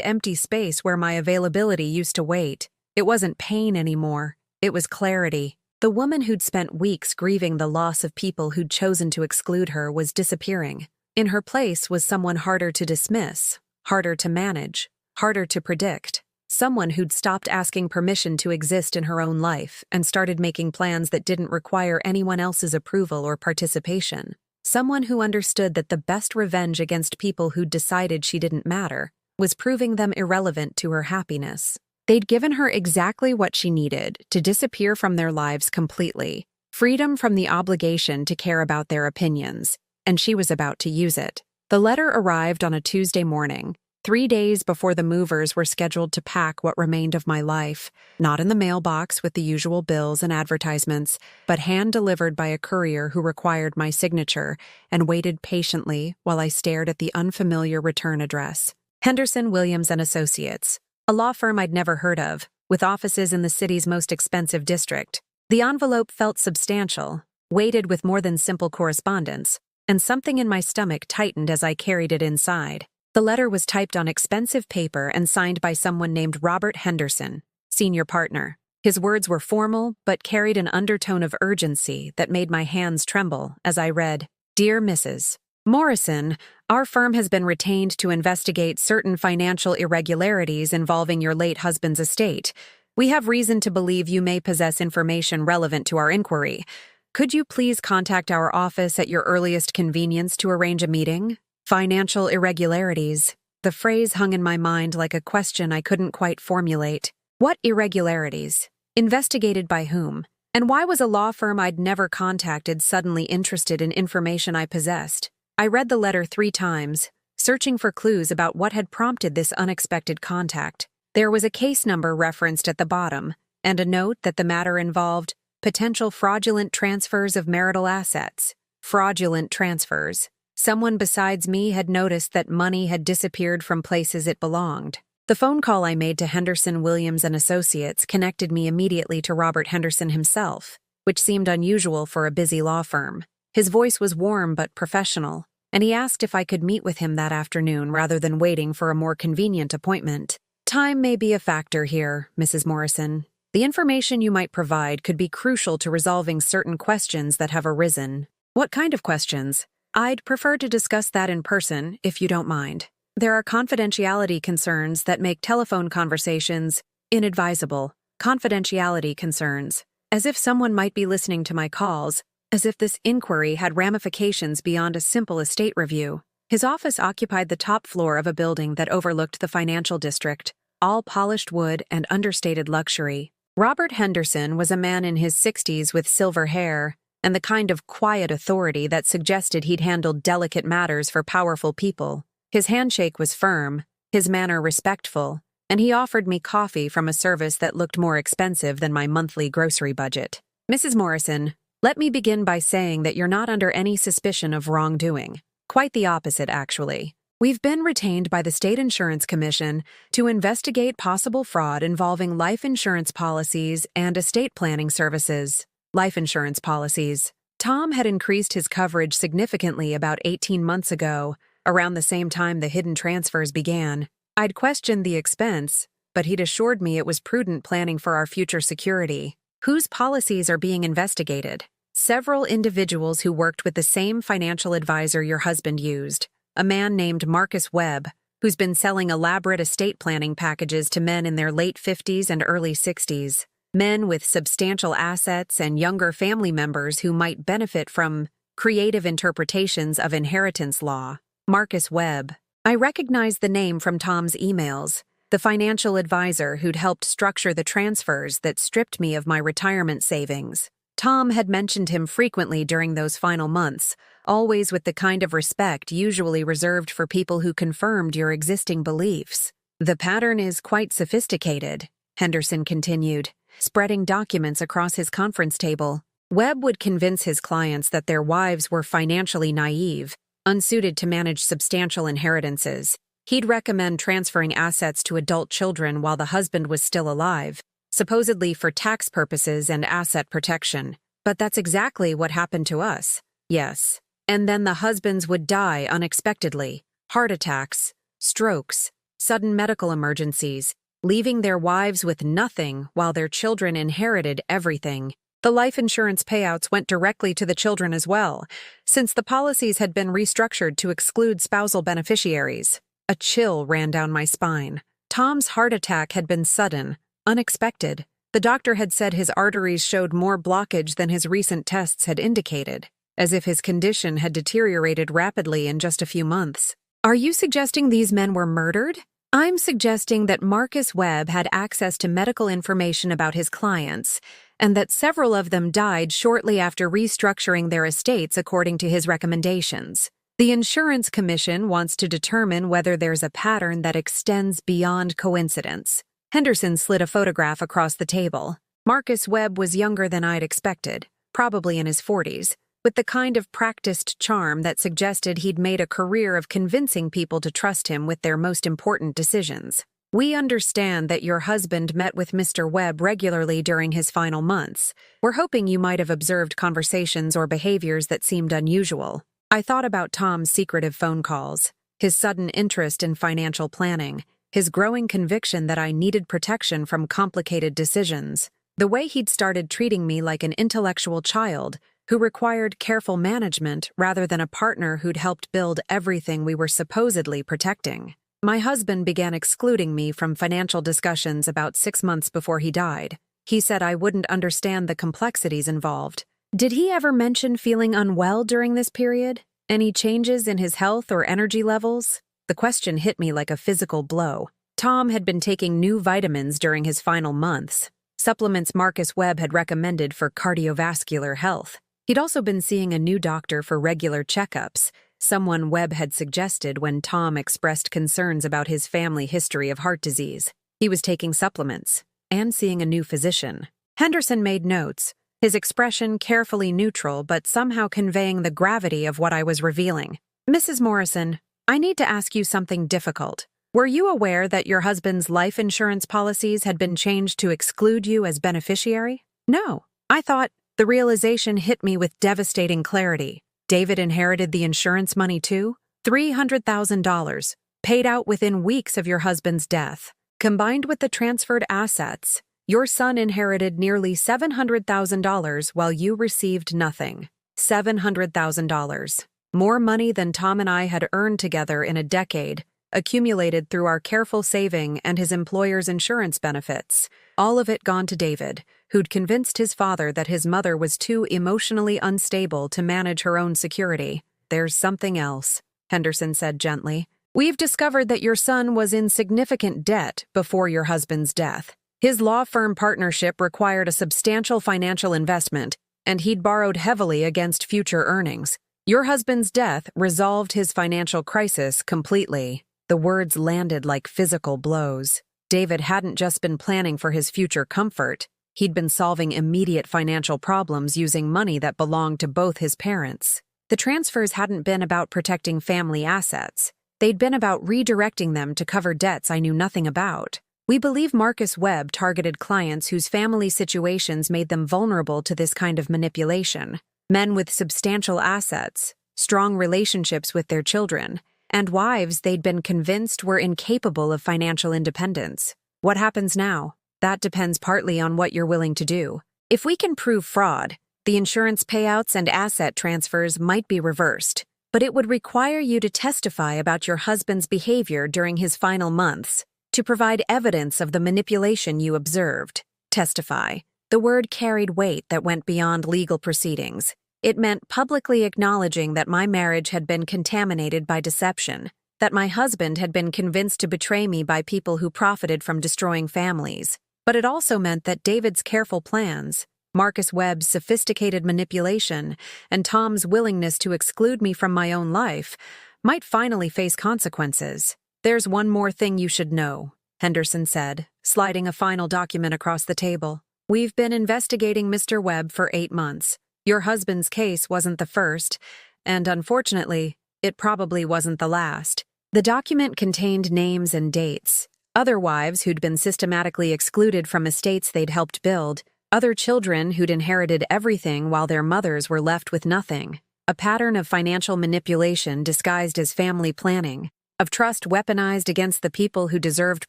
Speaker 1: empty space where my availability used to wait. It wasn't pain anymore. It was clarity. The woman who'd spent weeks grieving the loss of people who'd chosen to exclude her was disappearing. In her place was someone harder to dismiss, harder to manage, harder to predict. Someone who'd stopped asking permission to exist in her own life and started making plans that didn't require anyone else's approval or participation. Someone who understood that the best revenge against people who'd decided she didn't matter was proving them irrelevant to her happiness. They'd given her exactly what she needed to disappear from their lives completely, freedom from the obligation to care about their opinions, and she was about to use it. The letter arrived on a Tuesday morning, 3 days before the movers were scheduled to pack what remained of my life, not in the mailbox with the usual bills and advertisements, but hand-delivered by a courier who required my signature and waited patiently while I stared at the unfamiliar return address. Henderson, Williams & Associates, a law firm I'd never heard of, with offices in the city's most expensive district. The envelope felt substantial, weighted with more than simple correspondence, and something in my stomach tightened as I carried it inside. The letter was typed on expensive paper and signed by someone named Robert Henderson, senior partner. His words were formal but carried an undertone of urgency that made my hands tremble as I read, "Dear Mrs. Morrison, our firm has been retained to investigate certain financial irregularities involving your late husband's estate. We have reason to believe you may possess information relevant to our inquiry. Could you please contact our office at your earliest convenience to arrange a meeting?" Financial irregularities. The phrase hung in my mind like a question I couldn't quite formulate. What irregularities? Investigated by whom? And why was a law firm I'd never contacted suddenly interested in information I possessed? I read the letter 3 times, searching for clues about what had prompted this unexpected contact. There was a case number referenced at the bottom, and a note that the matter involved potential fraudulent transfers of marital assets. Fraudulent transfers. Someone besides me had noticed that money had disappeared from places it belonged. The phone call I made to Henderson, Williams & Associates connected me immediately to Robert Henderson himself, which seemed unusual for a busy law firm. His voice was warm but professional, and he asked if I could meet with him that afternoon rather than waiting for a more convenient appointment. "Time may be a factor here, Mrs. Morrison. The information you might provide could be crucial to resolving certain questions that have arisen." "What kind of questions?" "I'd prefer to discuss that in person, if you don't mind. There are confidentiality concerns that make telephone conversations inadvisable." Confidentiality concerns. As if someone might be listening to my calls, as if this inquiry had ramifications beyond a simple estate review. His office occupied the top floor of a building that overlooked the financial district, all polished wood and understated luxury. Robert Henderson was a man in his 60s with silver hair and the kind of quiet authority that suggested he'd handled delicate matters for powerful people. His handshake was firm, his manner respectful, and he offered me coffee from a service that looked more expensive than my monthly grocery budget. "Mrs. Morrison, let me begin by saying that you're not under any suspicion of wrongdoing. Quite the opposite, actually. We've been retained by the State Insurance Commission to investigate possible fraud involving life insurance policies and estate planning services." Life insurance policies. Tom had increased his coverage significantly about 18 months ago, around the same time the hidden transfers began. I'd questioned the expense, but he'd assured me it was prudent planning for our future security. "Whose policies are being investigated?" "Several individuals who worked with the same financial advisor your husband used. A man named Marcus Webb, who's been selling elaborate estate planning packages to men in their late 50s and early 60s. Men with substantial assets and younger family members who might benefit from creative interpretations of inheritance law." Marcus Webb. I recognized the name from Tom's emails, the financial advisor who'd helped structure the transfers that stripped me of my retirement savings. Tom had mentioned him frequently during those final months, always with the kind of respect usually reserved for people who confirmed your existing beliefs. "The pattern is quite sophisticated," Henderson continued, spreading documents across his conference table. Webb would convince his clients that their wives were financially naive, unsuited to manage substantial inheritances. He'd recommend transferring assets to adult children while the husband was still alive, supposedly for tax purposes and asset protection. But that's exactly what happened to us. Yes. And then the husbands would die unexpectedly. Heart attacks, strokes, sudden medical emergencies, leaving their wives with nothing while their children inherited everything. The life insurance payouts went directly to the children as well, since the policies had been restructured to exclude spousal beneficiaries. A chill ran down my spine. Tom's heart attack had been sudden, unexpected. The doctor had said his arteries showed more blockage than his recent tests had indicated, as if his condition had deteriorated rapidly in just a few months. "Are you suggesting these men were murdered?" "I'm suggesting that Marcus Webb had access to medical information about his clients, and that several of them died shortly after restructuring their estates according to his recommendations. The Insurance Commission wants to determine whether there's a pattern that extends beyond coincidence." Henderson slid a photograph across the table. Marcus Webb was younger than I'd expected, probably in his 40s, with the kind of practiced charm that suggested he'd made a career of convincing people to trust him with their most important decisions. "We understand that your husband met with Mr. Webb regularly during his final months. We're hoping you might have observed conversations or behaviors that seemed unusual." I thought about Tom's secretive phone calls, his sudden interest in financial planning, his growing conviction that I needed protection from complicated decisions, the way he'd started treating me like an intellectual child who required careful management rather than a partner who'd helped build everything we were supposedly protecting. My husband began excluding me from financial discussions about 6 months before he died. He said I wouldn't understand the complexities involved. Did he ever mention feeling unwell during this period? Any changes in his health or energy levels? The question hit me like a physical blow. Tom had been taking new vitamins during his final months, supplements Marcus Webb had recommended for cardiovascular health. He'd also been seeing a new doctor for regular checkups, someone Webb had suggested when Tom expressed concerns about his family history of heart disease. He was taking supplements and seeing a new physician. Henderson made notes, his expression carefully neutral but somehow conveying the gravity of what I was revealing. "Mrs. Morrison, I need to ask you something difficult. Were you aware that your husband's life insurance policies had been changed to exclude you as beneficiary?" "No." I thought. The realization hit me with devastating clarity. David inherited the insurance money too? $300,000, paid out within weeks of your husband's death. Combined with the transferred assets, your son inherited nearly $700,000 while you received nothing. $700,000. More money than Tom and I had earned together in a decade, accumulated through our careful saving and his employer's insurance benefits. All of it gone to David, who'd convinced his father that his mother was too emotionally unstable to manage her own security. There's something else. Henderson said gently. We've discovered that your son was in significant debt before your husband's death. His law firm partnership required a substantial financial investment, and he'd borrowed heavily against future earnings. Your husband's death resolved his financial crisis completely. The words landed like physical blows. David hadn't just been planning for his future comfort. He'd been solving immediate financial problems using money that belonged to both his parents. The transfers hadn't been about protecting family assets. They'd been about redirecting them to cover debts I knew nothing about. We believe Marcus Webb targeted clients whose family situations made them vulnerable to this kind of manipulation. Men with substantial assets, strong relationships with their children, and wives they'd been convinced were incapable of financial independence. What happens now? That depends partly on what you're willing to do. If we can prove fraud, the insurance payouts and asset transfers might be reversed, but it would require you to testify about your husband's behavior during his final months, to provide evidence of the manipulation you observed. Testify. The word carried weight that went beyond legal proceedings. It meant publicly acknowledging that my marriage had been contaminated by deception, that my husband had been convinced to betray me by people who profited from destroying families. But it also meant that David's careful plans, Marcus Webb's sophisticated manipulation, and Tom's willingness to exclude me from my own life might finally face consequences. There's one more thing you should know, Henderson said, sliding a final document across the table. We've been investigating Mr. Webb for 8 months. Your husband's case wasn't the first, and unfortunately, it probably wasn't the last. The document contained names and dates. Other wives who'd been systematically excluded from estates they'd helped build. Other children who'd inherited everything while their mothers were left with nothing. A pattern of financial manipulation disguised as family planning. Of trust weaponized against the people who deserved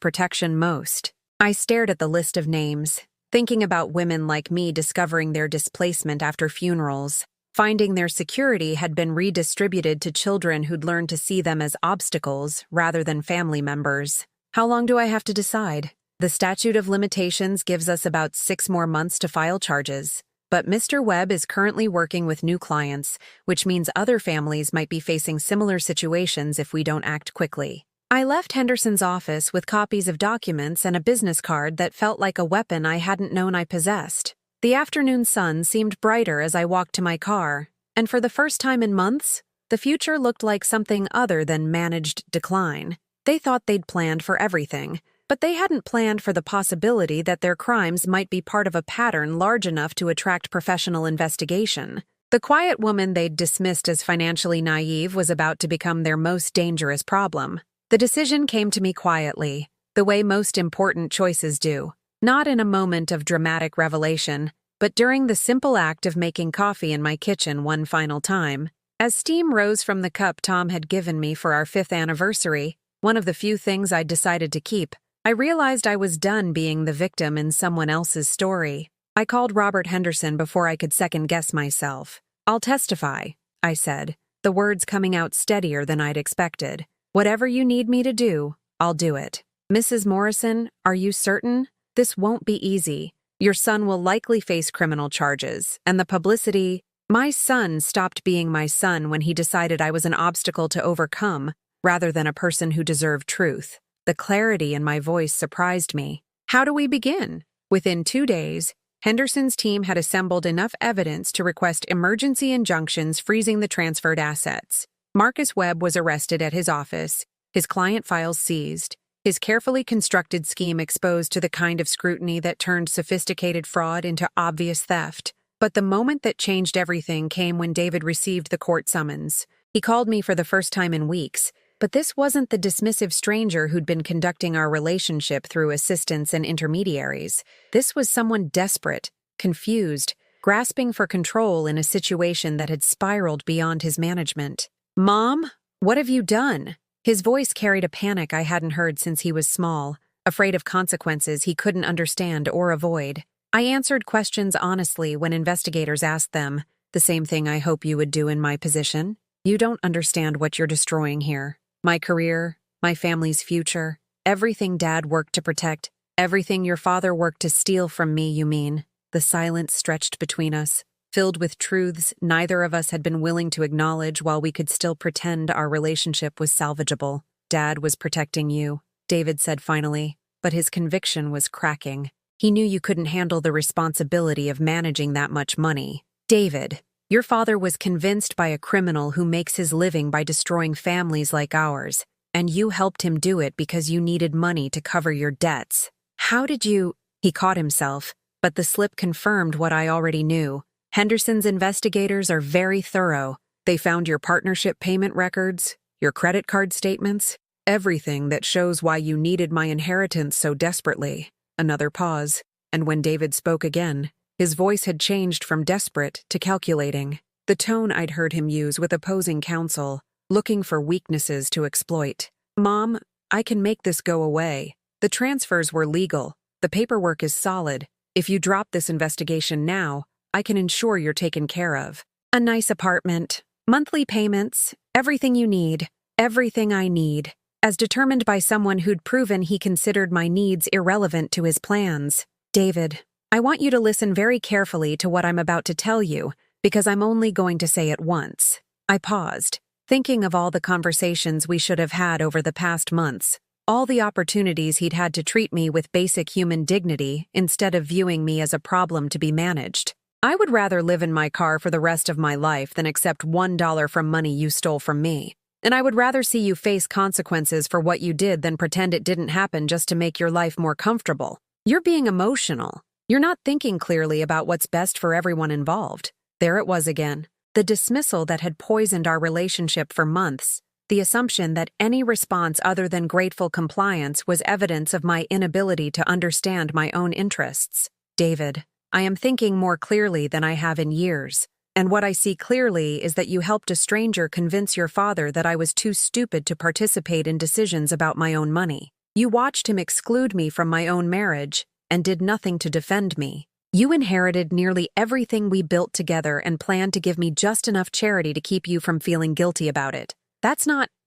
Speaker 1: protection most. I stared at the list of names, thinking about women like me discovering their displacement after funerals, finding their security had been redistributed to children who'd learned to see them as obstacles rather than family members. How long do I have to decide? The statute of limitations gives us about 6 more months to file charges. But Mr. Webb is currently working with new clients, which means other families might be facing similar situations if we don't act quickly. I left Henderson's office with copies of documents and a business card that felt like a weapon I hadn't known I possessed. The afternoon sun seemed brighter as I walked to my car, and for the first time in months, the future looked like something other than managed decline. They thought they'd planned for everything, but they hadn't planned for the possibility that their crimes might be part of a pattern large enough to attract professional investigation. The quiet woman they'd dismissed as financially naive was about to become their most dangerous problem. The decision came to me quietly, the way most important choices do. Not in a moment of dramatic revelation, but during the simple act of making coffee in my kitchen one final time. As steam rose from the cup Tom had given me for our 5th anniversary, one of the few things I'd decided to keep, I realized I was done being the victim in someone else's story. I called Robert Henderson before I could second-guess myself. I'll testify, I said, the words coming out steadier than I'd expected. Whatever you need me to do, I'll do it. Mrs. Morrison, are you certain? This won't be easy. Your son will likely face criminal charges, and the publicity— My son stopped being my son when he decided I was an obstacle to overcome, rather than a person who deserved truth. The clarity in my voice surprised me. How do we begin? Within 2 days, Henderson's team had assembled enough evidence to request emergency injunctions freezing the transferred assets. Marcus Webb was arrested at his office, his client files seized, his carefully constructed scheme exposed to the kind of scrutiny that turned sophisticated fraud into obvious theft. But the moment that changed everything came when David received the court summons. He called me for the first time in weeks, but this wasn't the dismissive stranger who'd been conducting our relationship through assistants and intermediaries. This was someone desperate, confused, grasping for control in a situation that had spiraled beyond his management. Mom, what have you done? His voice carried a panic I hadn't heard since he was small, afraid of consequences he couldn't understand or avoid. I answered questions honestly when investigators asked them, the same thing I hope you would do in my position. You don't understand what you're destroying here. My career, my family's future, everything Dad worked to protect, everything your father worked to steal from me, you mean. The silence stretched between us. filled with truths neither of us had been willing to acknowledge while we could still pretend our relationship was salvageable. Dad was protecting you, David said finally, but his conviction was cracking. He knew you couldn't handle the responsibility of managing that much money. David, your father was convinced by a criminal who makes his living by destroying families like ours, and you helped him do it because you needed money to cover your debts. How did you— He caught himself, but the slip confirmed what I already knew. Henderson's investigators are very thorough. They found your partnership payment records, your credit card statements, everything that shows why you needed my inheritance so desperately. Another pause, and when David spoke again, his voice had changed from desperate to calculating, the tone I'd heard him use with opposing counsel, looking for weaknesses to exploit. Mom, I can make this go away. The transfers were legal. The paperwork is solid. If you drop this investigation now, I can ensure you're taken care of. A nice apartment, monthly payments, everything you need, everything I need, as determined by someone who'd proven he considered my needs irrelevant to his plans. David, I want you to listen very carefully to what I'm about to tell you, because I'm only going to say it once. I paused, thinking of all the conversations we should have had over the past months, all the opportunities he'd had to treat me with basic human dignity instead of viewing me as a problem to be managed. I would rather live in my car for the rest of my life than accept $1 from money you stole from me. And I would rather see you face consequences for what you did than pretend it didn't happen just to make your life more comfortable. You're being emotional. You're not thinking clearly about what's best for everyone involved. There it was again. The dismissal that had poisoned our relationship for months. The assumption that any response other than grateful compliance was evidence of my inability to understand my own interests. David, I am thinking more clearly than I have in years. And what I see clearly is that you helped a stranger convince your father that I was too stupid to participate in decisions about my own money. You watched him exclude me from my own marriage and did nothing to defend me. You inherited nearly everything we built together and planned to give me just enough charity to keep you from feeling guilty about it.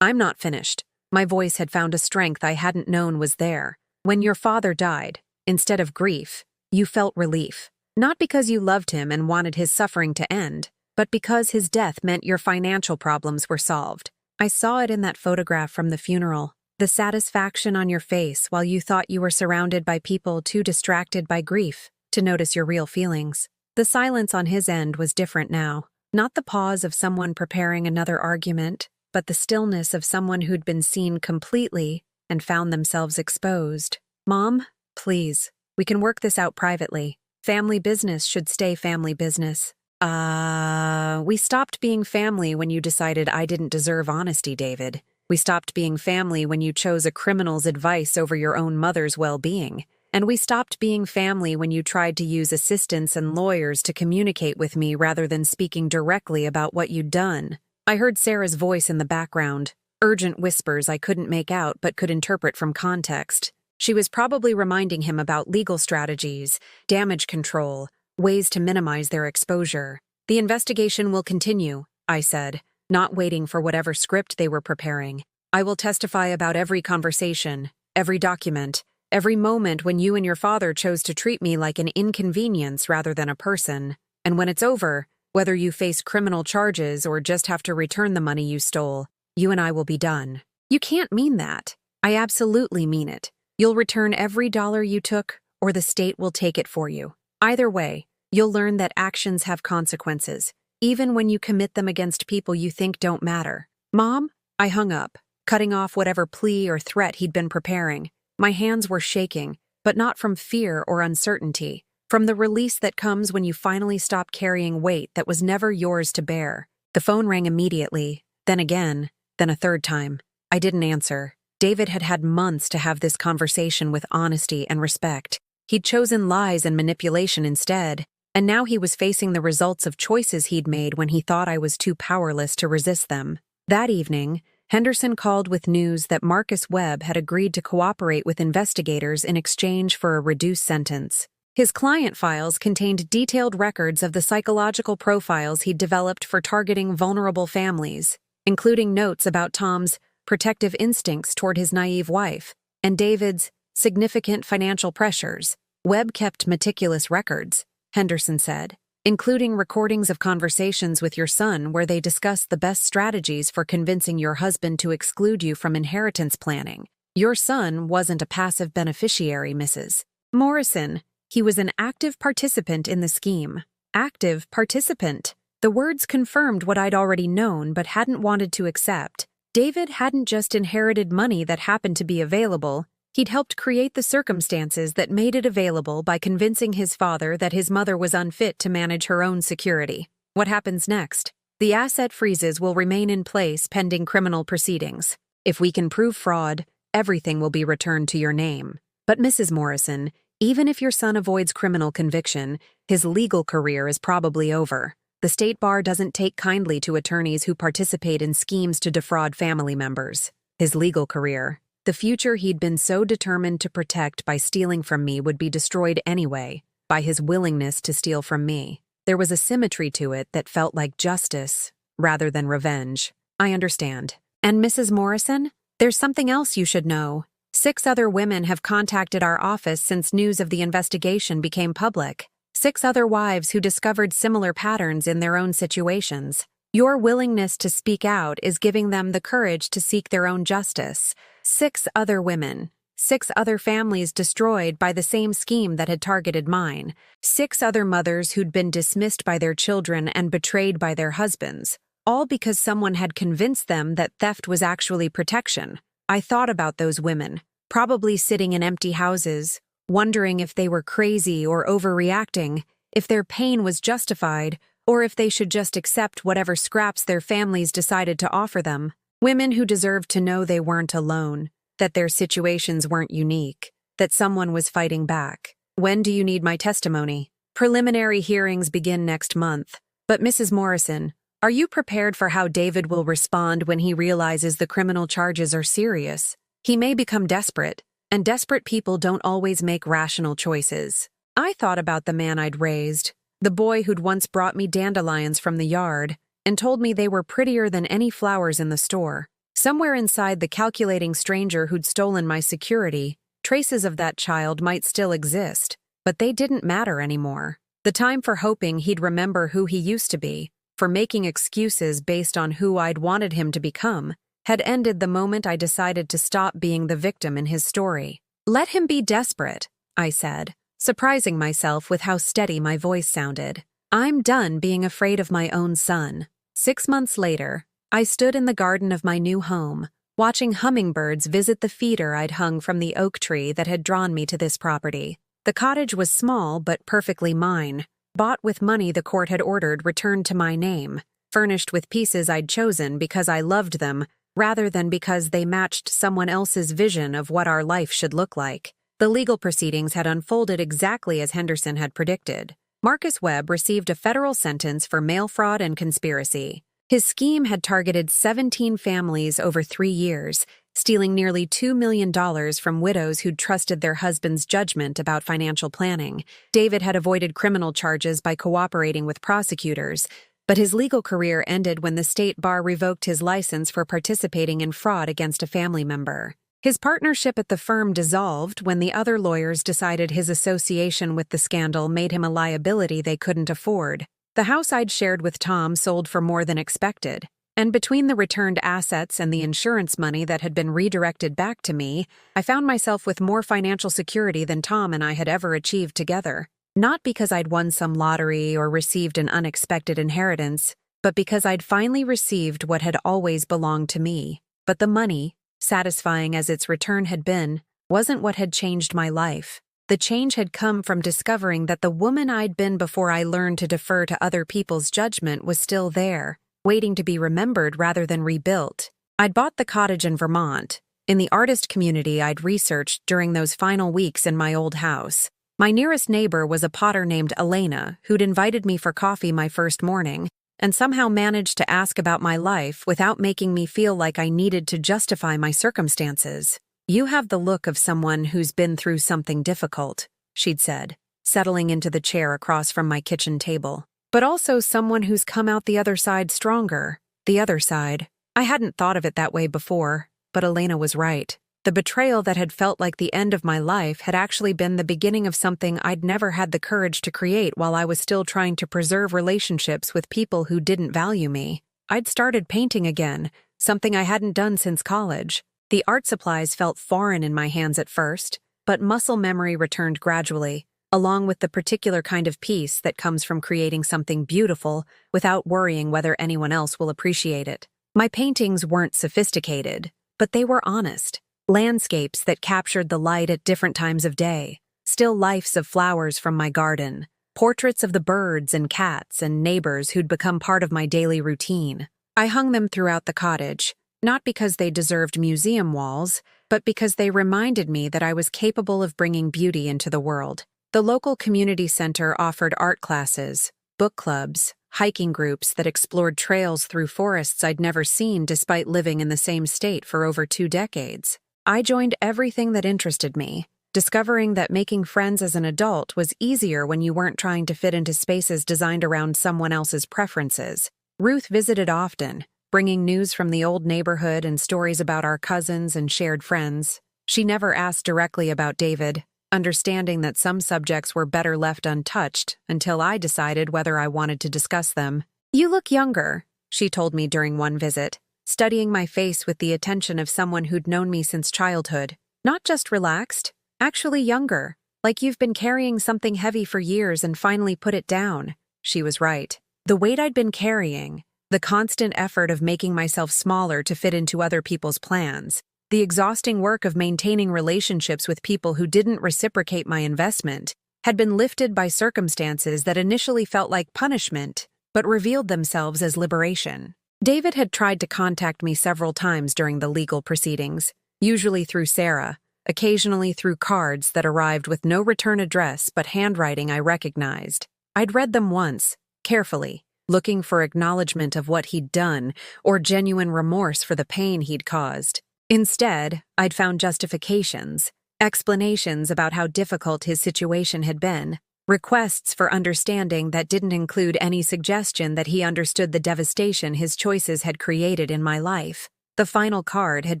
Speaker 1: I'm not finished. My voice had found a strength I hadn't known was there. When your father died, instead of grief, you felt relief. Not because you loved him and wanted his suffering to end, but because his death meant your financial problems were solved. I saw it in that photograph from the funeral. The satisfaction on your face while you thought you were surrounded by people too distracted by grief to notice your real feelings. The silence on his end was different now. Not the pause of someone preparing another argument, but the stillness of someone who'd been seen completely and found themselves exposed. Mom, please, we can work this out privately. Family business should stay family business. We stopped being family when you decided I didn't deserve honesty, David. We stopped being family when you chose a criminal's advice over your own mother's well-being. And we stopped being family when you tried to use assistants and lawyers to communicate with me rather than speaking directly about what you'd done. I heard Sarah's voice in the background, urgent whispers I couldn't make out but could interpret from context. She was probably reminding him about legal strategies, damage control, ways to minimize their exposure. The investigation will continue, I said, not waiting for whatever script they were preparing. I will testify about every conversation, every document, every moment when you and your father chose to treat me like an inconvenience rather than a person. And when it's over, whether you face criminal charges or just have to return the money you stole, you and I will be done. You can't mean that. I absolutely mean it. You'll return every dollar you took, or the state will take it for you. Either way, you'll learn that actions have consequences, even when you commit them against people you think don't matter. Mom? I hung up, cutting off whatever plea or threat he'd been preparing. My hands were shaking, but not from fear or uncertainty, from the release that comes when you finally stop carrying weight that was never yours to bear. The phone rang immediately, then again, then a third time. I didn't answer. David had had months to have this conversation with honesty and respect. He'd chosen lies and manipulation instead, and now he was facing the results of choices he'd made when he thought I was too powerless to resist them. That evening, Henderson called with news that Marcus Webb had agreed to cooperate with investigators in exchange for a reduced sentence. His client files contained detailed records of the psychological profiles he'd developed for targeting vulnerable families, including notes about Tom's protective instincts toward his naive wife, and David's significant financial pressures. Webb kept meticulous records, Henderson said. including recordings of conversations with your son where they discuss the best strategies for convincing your husband to exclude you from inheritance planning. Your son wasn't a passive beneficiary, Mrs. Morrison. He was an active participant in the scheme. Active participant. The words confirmed what I'd already known but hadn't wanted to accept. David hadn't just inherited money that happened to be available. He'd helped create the circumstances that made it available by convincing his father that his mother was unfit to manage her own security. What happens next? The asset freezes will remain in place pending criminal proceedings. If we can prove fraud, everything will be returned to your name. But Mrs. Morrison, even if your son avoids criminal conviction, his legal career is probably over. The state bar doesn't take kindly to attorneys who participate in schemes to defraud family members. His legal career, the future he'd been so determined to protect by stealing from me, would be destroyed anyway, by his willingness to steal from me. There was a symmetry to it that felt like justice, rather than revenge. I understand. And Mrs. Morrison? There's something else you should know. 6 other women have contacted our office since news of the investigation became public. 6 other wives who discovered similar patterns in their own situations. Your willingness to speak out is giving them the courage to seek their own justice. 6 other women. 6 other families destroyed by the same scheme that had targeted mine. 6 other mothers who'd been dismissed by their children and betrayed by their husbands. All because someone had convinced them that theft was actually protection. I thought about those women, probably sitting in empty houses, wondering if they were crazy or overreacting, if their pain was justified, or if they should just accept whatever scraps their families decided to offer them. Women who deserved to know they weren't alone, that their situations weren't unique, that someone was fighting back. When do you need my testimony? Preliminary hearings begin next month. But Mrs. Morrison, are you prepared for how David will respond when he realizes the criminal charges are serious? He may become desperate, and desperate people don't always make rational choices. I thought about the man I'd raised, the boy who'd once brought me dandelions from the yard and told me they were prettier than any flowers in the store. Somewhere inside the calculating stranger who'd stolen my security, traces of that child might still exist, but they didn't matter anymore. The time for hoping he'd remember who he used to be, for making excuses based on who I'd wanted him to become, had ended the moment I decided to stop being the victim in his story. Let him be desperate, I said, surprising myself with how steady my voice sounded. I'm done being afraid of my own son. 6 months later, I stood in the garden of my new home, watching hummingbirds visit the feeder I'd hung from the oak tree that had drawn me to this property. The cottage was small but perfectly mine, bought with money the court had ordered returned to my name, furnished with pieces I'd chosen because I loved them, rather than because they matched someone else's vision of what our life should look like. The legal proceedings had unfolded exactly as Henderson had predicted. Marcus Webb received a federal sentence for mail fraud and conspiracy. His scheme had targeted 17 families over 3 years, stealing nearly $2 million from widows who'd trusted their husband's judgment about financial planning. David had avoided criminal charges by cooperating with prosecutors, but his legal career ended when the state bar revoked his license for participating in fraud against a family member. His partnership at the firm dissolved when the other lawyers decided his association with the scandal made him a liability they couldn't afford. The house I'd shared with Tom sold for more than expected, and between the returned assets and the insurance money that had been redirected back to me, I found myself with more financial security than Tom and I had ever achieved together. Not because I'd won some lottery or received an unexpected inheritance, but because I'd finally received what had always belonged to me. But the money, satisfying as its return had been, wasn't what had changed my life. The change had come from discovering that the woman I'd been before I learned to defer to other people's judgment was still there, waiting to be remembered rather than rebuilt. I'd bought the cottage in Vermont, in the artist community I'd researched during those final weeks in my old house. My nearest neighbor was a potter named Elena, who'd invited me for coffee my first morning, and somehow managed to ask about my life without making me feel like I needed to justify my circumstances. "You have the look of someone who's been through something difficult," she'd said, settling into the chair across from my kitchen table. "But also someone who's come out the other side stronger." The other side. I hadn't thought of it that way before, but Elena was right. The betrayal that had felt like the end of my life had actually been the beginning of something I'd never had the courage to create while I was still trying to preserve relationships with people who didn't value me. I'd started painting again, something I hadn't done since college. The art supplies felt foreign in my hands at first, but muscle memory returned gradually, along with the particular kind of peace that comes from creating something beautiful without worrying whether anyone else will appreciate it. My paintings weren't sophisticated, but they were honest. Landscapes that captured the light at different times of day, still lifes of flowers from my garden, portraits of the birds and cats and neighbors who'd become part of my daily routine. I hung them throughout the cottage, not because they deserved museum walls, but because they reminded me that I was capable of bringing beauty into the world. The local community center offered art classes, book clubs, hiking groups that explored trails through forests I'd never seen despite living in the same state for over 2 decades. I joined everything that interested me, discovering that making friends as an adult was easier when you weren't trying to fit into spaces designed around someone else's preferences. Ruth visited often, bringing news from the old neighborhood and stories about our cousins and shared friends. She never asked directly about David, understanding that some subjects were better left untouched until I decided whether I wanted to discuss them. "You look younger," she told me during one visit, studying my face with the attention of someone who'd known me since childhood. "Not just relaxed, actually younger, like you've been carrying something heavy for years and finally put it down." She was right. The weight I'd been carrying, the constant effort of making myself smaller to fit into other people's plans, the exhausting work of maintaining relationships with people who didn't reciprocate my investment, had been lifted by circumstances that initially felt like punishment, but revealed themselves as liberation. David had tried to contact me several times during the legal proceedings, usually through Sarah, occasionally through cards that arrived with no return address but handwriting I recognized. I'd read them once, carefully, looking for acknowledgement of what he'd done or genuine remorse for the pain he'd caused. Instead, I'd found justifications, explanations about how difficult his situation had been, requests for understanding that didn't include any suggestion that he understood the devastation his choices had created in my life. The final card had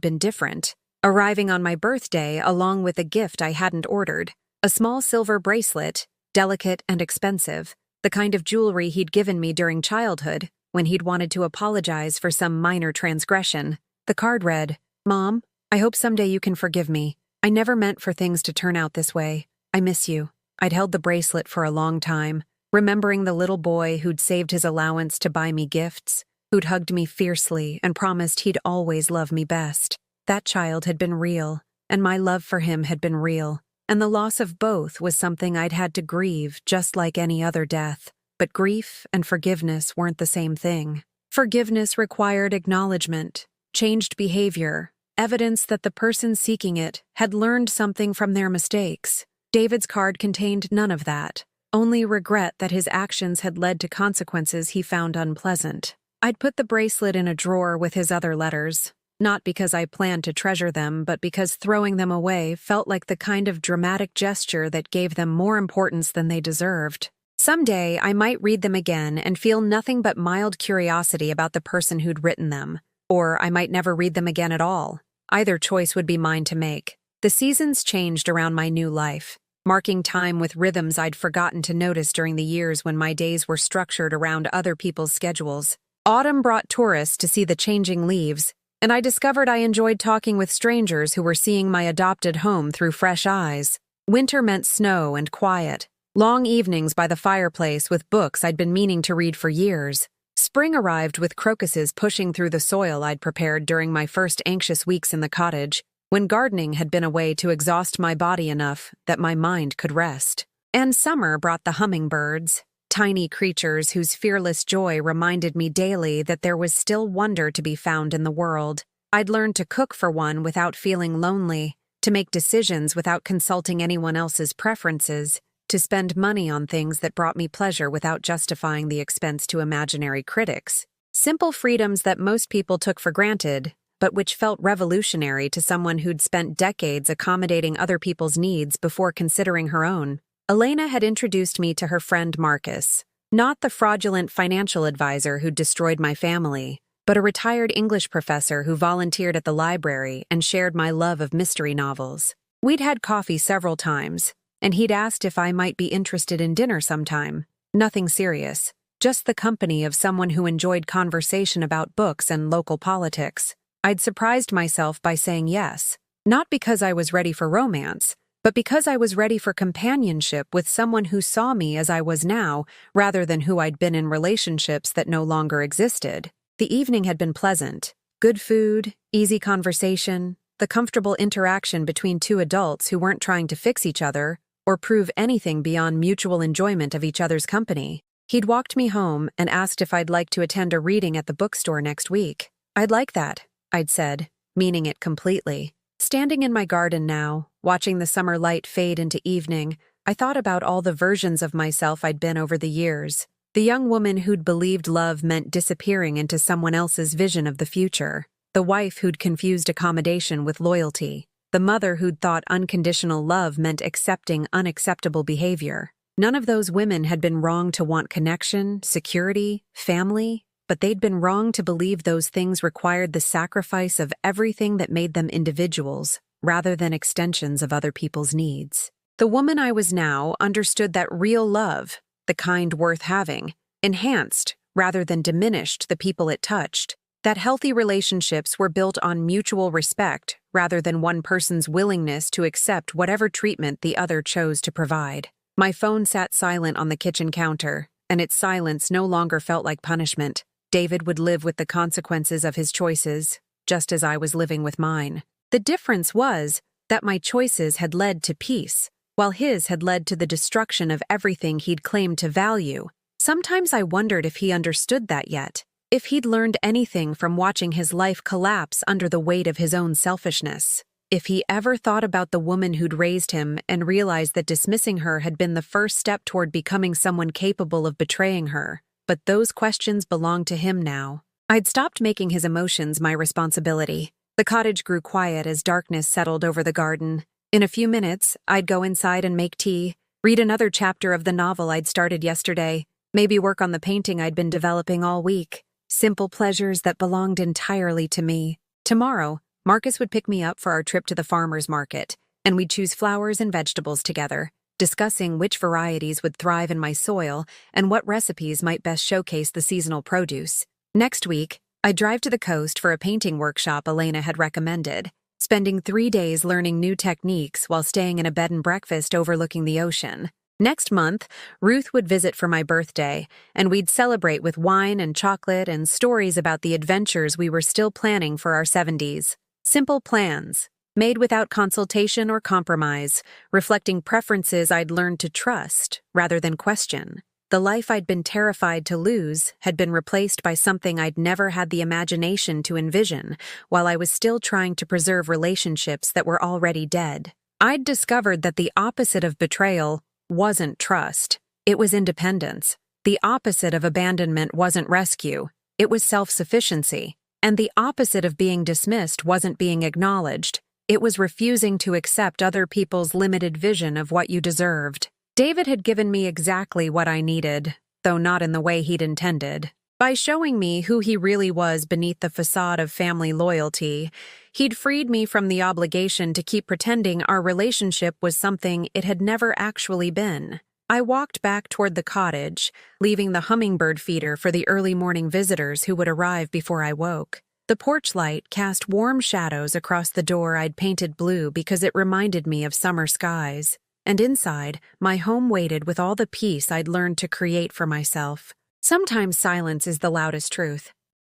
Speaker 1: been different, arriving on my birthday along with a gift I hadn't ordered, a small silver bracelet, delicate and expensive, the kind of jewelry he'd given me during childhood when he'd wanted to apologize for some minor transgression. The card read, "Mom, I hope someday you can forgive me. I never meant for things to turn out this way. I miss you." I'd held the bracelet for a long time, remembering the little boy who'd saved his allowance to buy me gifts, who'd hugged me fiercely and promised he'd always love me best. That child had been real, and my love for him had been real, and the loss of both was something I'd had to grieve just like any other death. But grief and forgiveness weren't the same thing. Forgiveness required acknowledgement, changed behavior, evidence that the person seeking it had learned something from their mistakes. David's card contained none of that, only regret that his actions had led to consequences he found unpleasant. I'd put the bracelet in a drawer with his other letters, not because I planned to treasure them, but because throwing them away felt like the kind of dramatic gesture that gave them more importance than they deserved. Someday, I might read them again and feel nothing but mild curiosity about the person who'd written them, or I might never read them again at all. Either choice would be mine to make. The seasons changed around my new life, marking time with rhythms I'd forgotten to notice during the years when my days were structured around other people's schedules. Autumn brought tourists to see the changing leaves, and I discovered I enjoyed talking with strangers who were seeing my adopted home through fresh eyes. Winter meant snow and quiet, long evenings by the fireplace with books I'd been meaning to read for years. Spring arrived with crocuses pushing through the soil I'd prepared during my first anxious weeks in the cottage, when gardening had been a way to exhaust my body enough that my mind could rest. And summer brought the hummingbirds, tiny creatures whose fearless joy reminded me daily that there was still wonder to be found in the world. I'd learned to cook for one without feeling lonely, to make decisions without consulting anyone else's preferences, to spend money on things that brought me pleasure without justifying the expense to imaginary critics. Simple freedoms that most people took for granted, but which felt revolutionary to someone who'd spent decades accommodating other people's needs before considering her own. Elena had introduced me to her friend Marcus, not the fraudulent financial advisor who'd destroyed my family, but a retired English professor who volunteered at the library and shared my love of mystery novels. We'd had coffee several times, and he'd asked if I might be interested in dinner sometime. Nothing serious, just the company of someone who enjoyed conversation about books and local politics. I'd surprised myself by saying yes, not because I was ready for romance, but because I was ready for companionship with someone who saw me as I was now, rather than who I'd been in relationships that no longer existed. The evening had been pleasant. Good food, easy conversation, the comfortable interaction between two adults who weren't trying to fix each other or prove anything beyond mutual enjoyment of each other's company. He'd walked me home and asked if I'd like to attend a reading at the bookstore next week. "I'd like that," I'd said, meaning it completely. Standing in my garden now, watching the summer light fade into evening, I thought about all the versions of myself I'd been over the years. The young woman who'd believed love meant disappearing into someone else's vision of the future. The wife who'd confused accommodation with loyalty. The mother who'd thought unconditional love meant accepting unacceptable behavior. None of those women had been wrong to want connection, security, family, but they'd been wrong to believe those things required the sacrifice of everything that made them individuals, rather than extensions of other people's needs. The woman I was now understood that real love, the kind worth having, enhanced rather than diminished the people it touched. That healthy relationships were built on mutual respect rather than one person's willingness to accept whatever treatment the other chose to provide. My phone sat silent on the kitchen counter, and its silence no longer felt like punishment. David would live with the consequences of his choices, just as I was living with mine. The difference was that my choices had led to peace, while his had led to the destruction of everything he'd claimed to value. Sometimes I wondered if he understood that yet. If he'd learned anything from watching his life collapse under the weight of his own selfishness. If he ever thought about the woman who'd raised him and realized that dismissing her had been the first step toward becoming someone capable of betraying her. But those questions belonged to him now. I'd stopped making his emotions my responsibility. The cottage grew quiet as darkness settled over the garden. In a few minutes, I'd go inside and make tea, read another chapter of the novel I'd started yesterday, maybe work on the painting I'd been developing all week. Simple pleasures that belonged entirely to me. Tomorrow, Marcus would pick me up for our trip to the farmer's market, and we'd choose flowers and vegetables together, discussing which varieties would thrive in my soil and what recipes might best showcase the seasonal produce. Next week, I'd drive to the coast for a painting workshop Elena had recommended, spending 3 days learning new techniques while staying in a bed and breakfast overlooking the ocean. Next month, Ruth would visit for my birthday, and we'd celebrate with wine and chocolate and stories about the adventures we were still planning for our 70s. Simple plans, made without consultation or compromise, reflecting preferences I'd learned to trust rather than question. The life I'd been terrified to lose had been replaced by something I'd never had the imagination to envision, while I was still trying to preserve relationships that were already dead. I'd discovered that the opposite of betrayal wasn't trust. It was independence. The opposite of abandonment wasn't rescue. It was self-sufficiency. And the opposite of being dismissed wasn't being acknowledged. It was refusing to accept other people's limited vision of what you deserved. David had given me exactly what I needed, though not in the way he'd intended. By showing me who he really was beneath the facade of family loyalty, he'd freed me from the obligation to keep pretending our relationship was something it had never actually been. I walked back toward the cottage, leaving the hummingbird feeder for the early morning visitors who would arrive before I woke. The porch light cast warm shadows across the door I'd painted blue because it reminded me of summer skies. And inside, my home waited with all the peace I'd learned to create for myself. Sometimes silence is the loudest truth.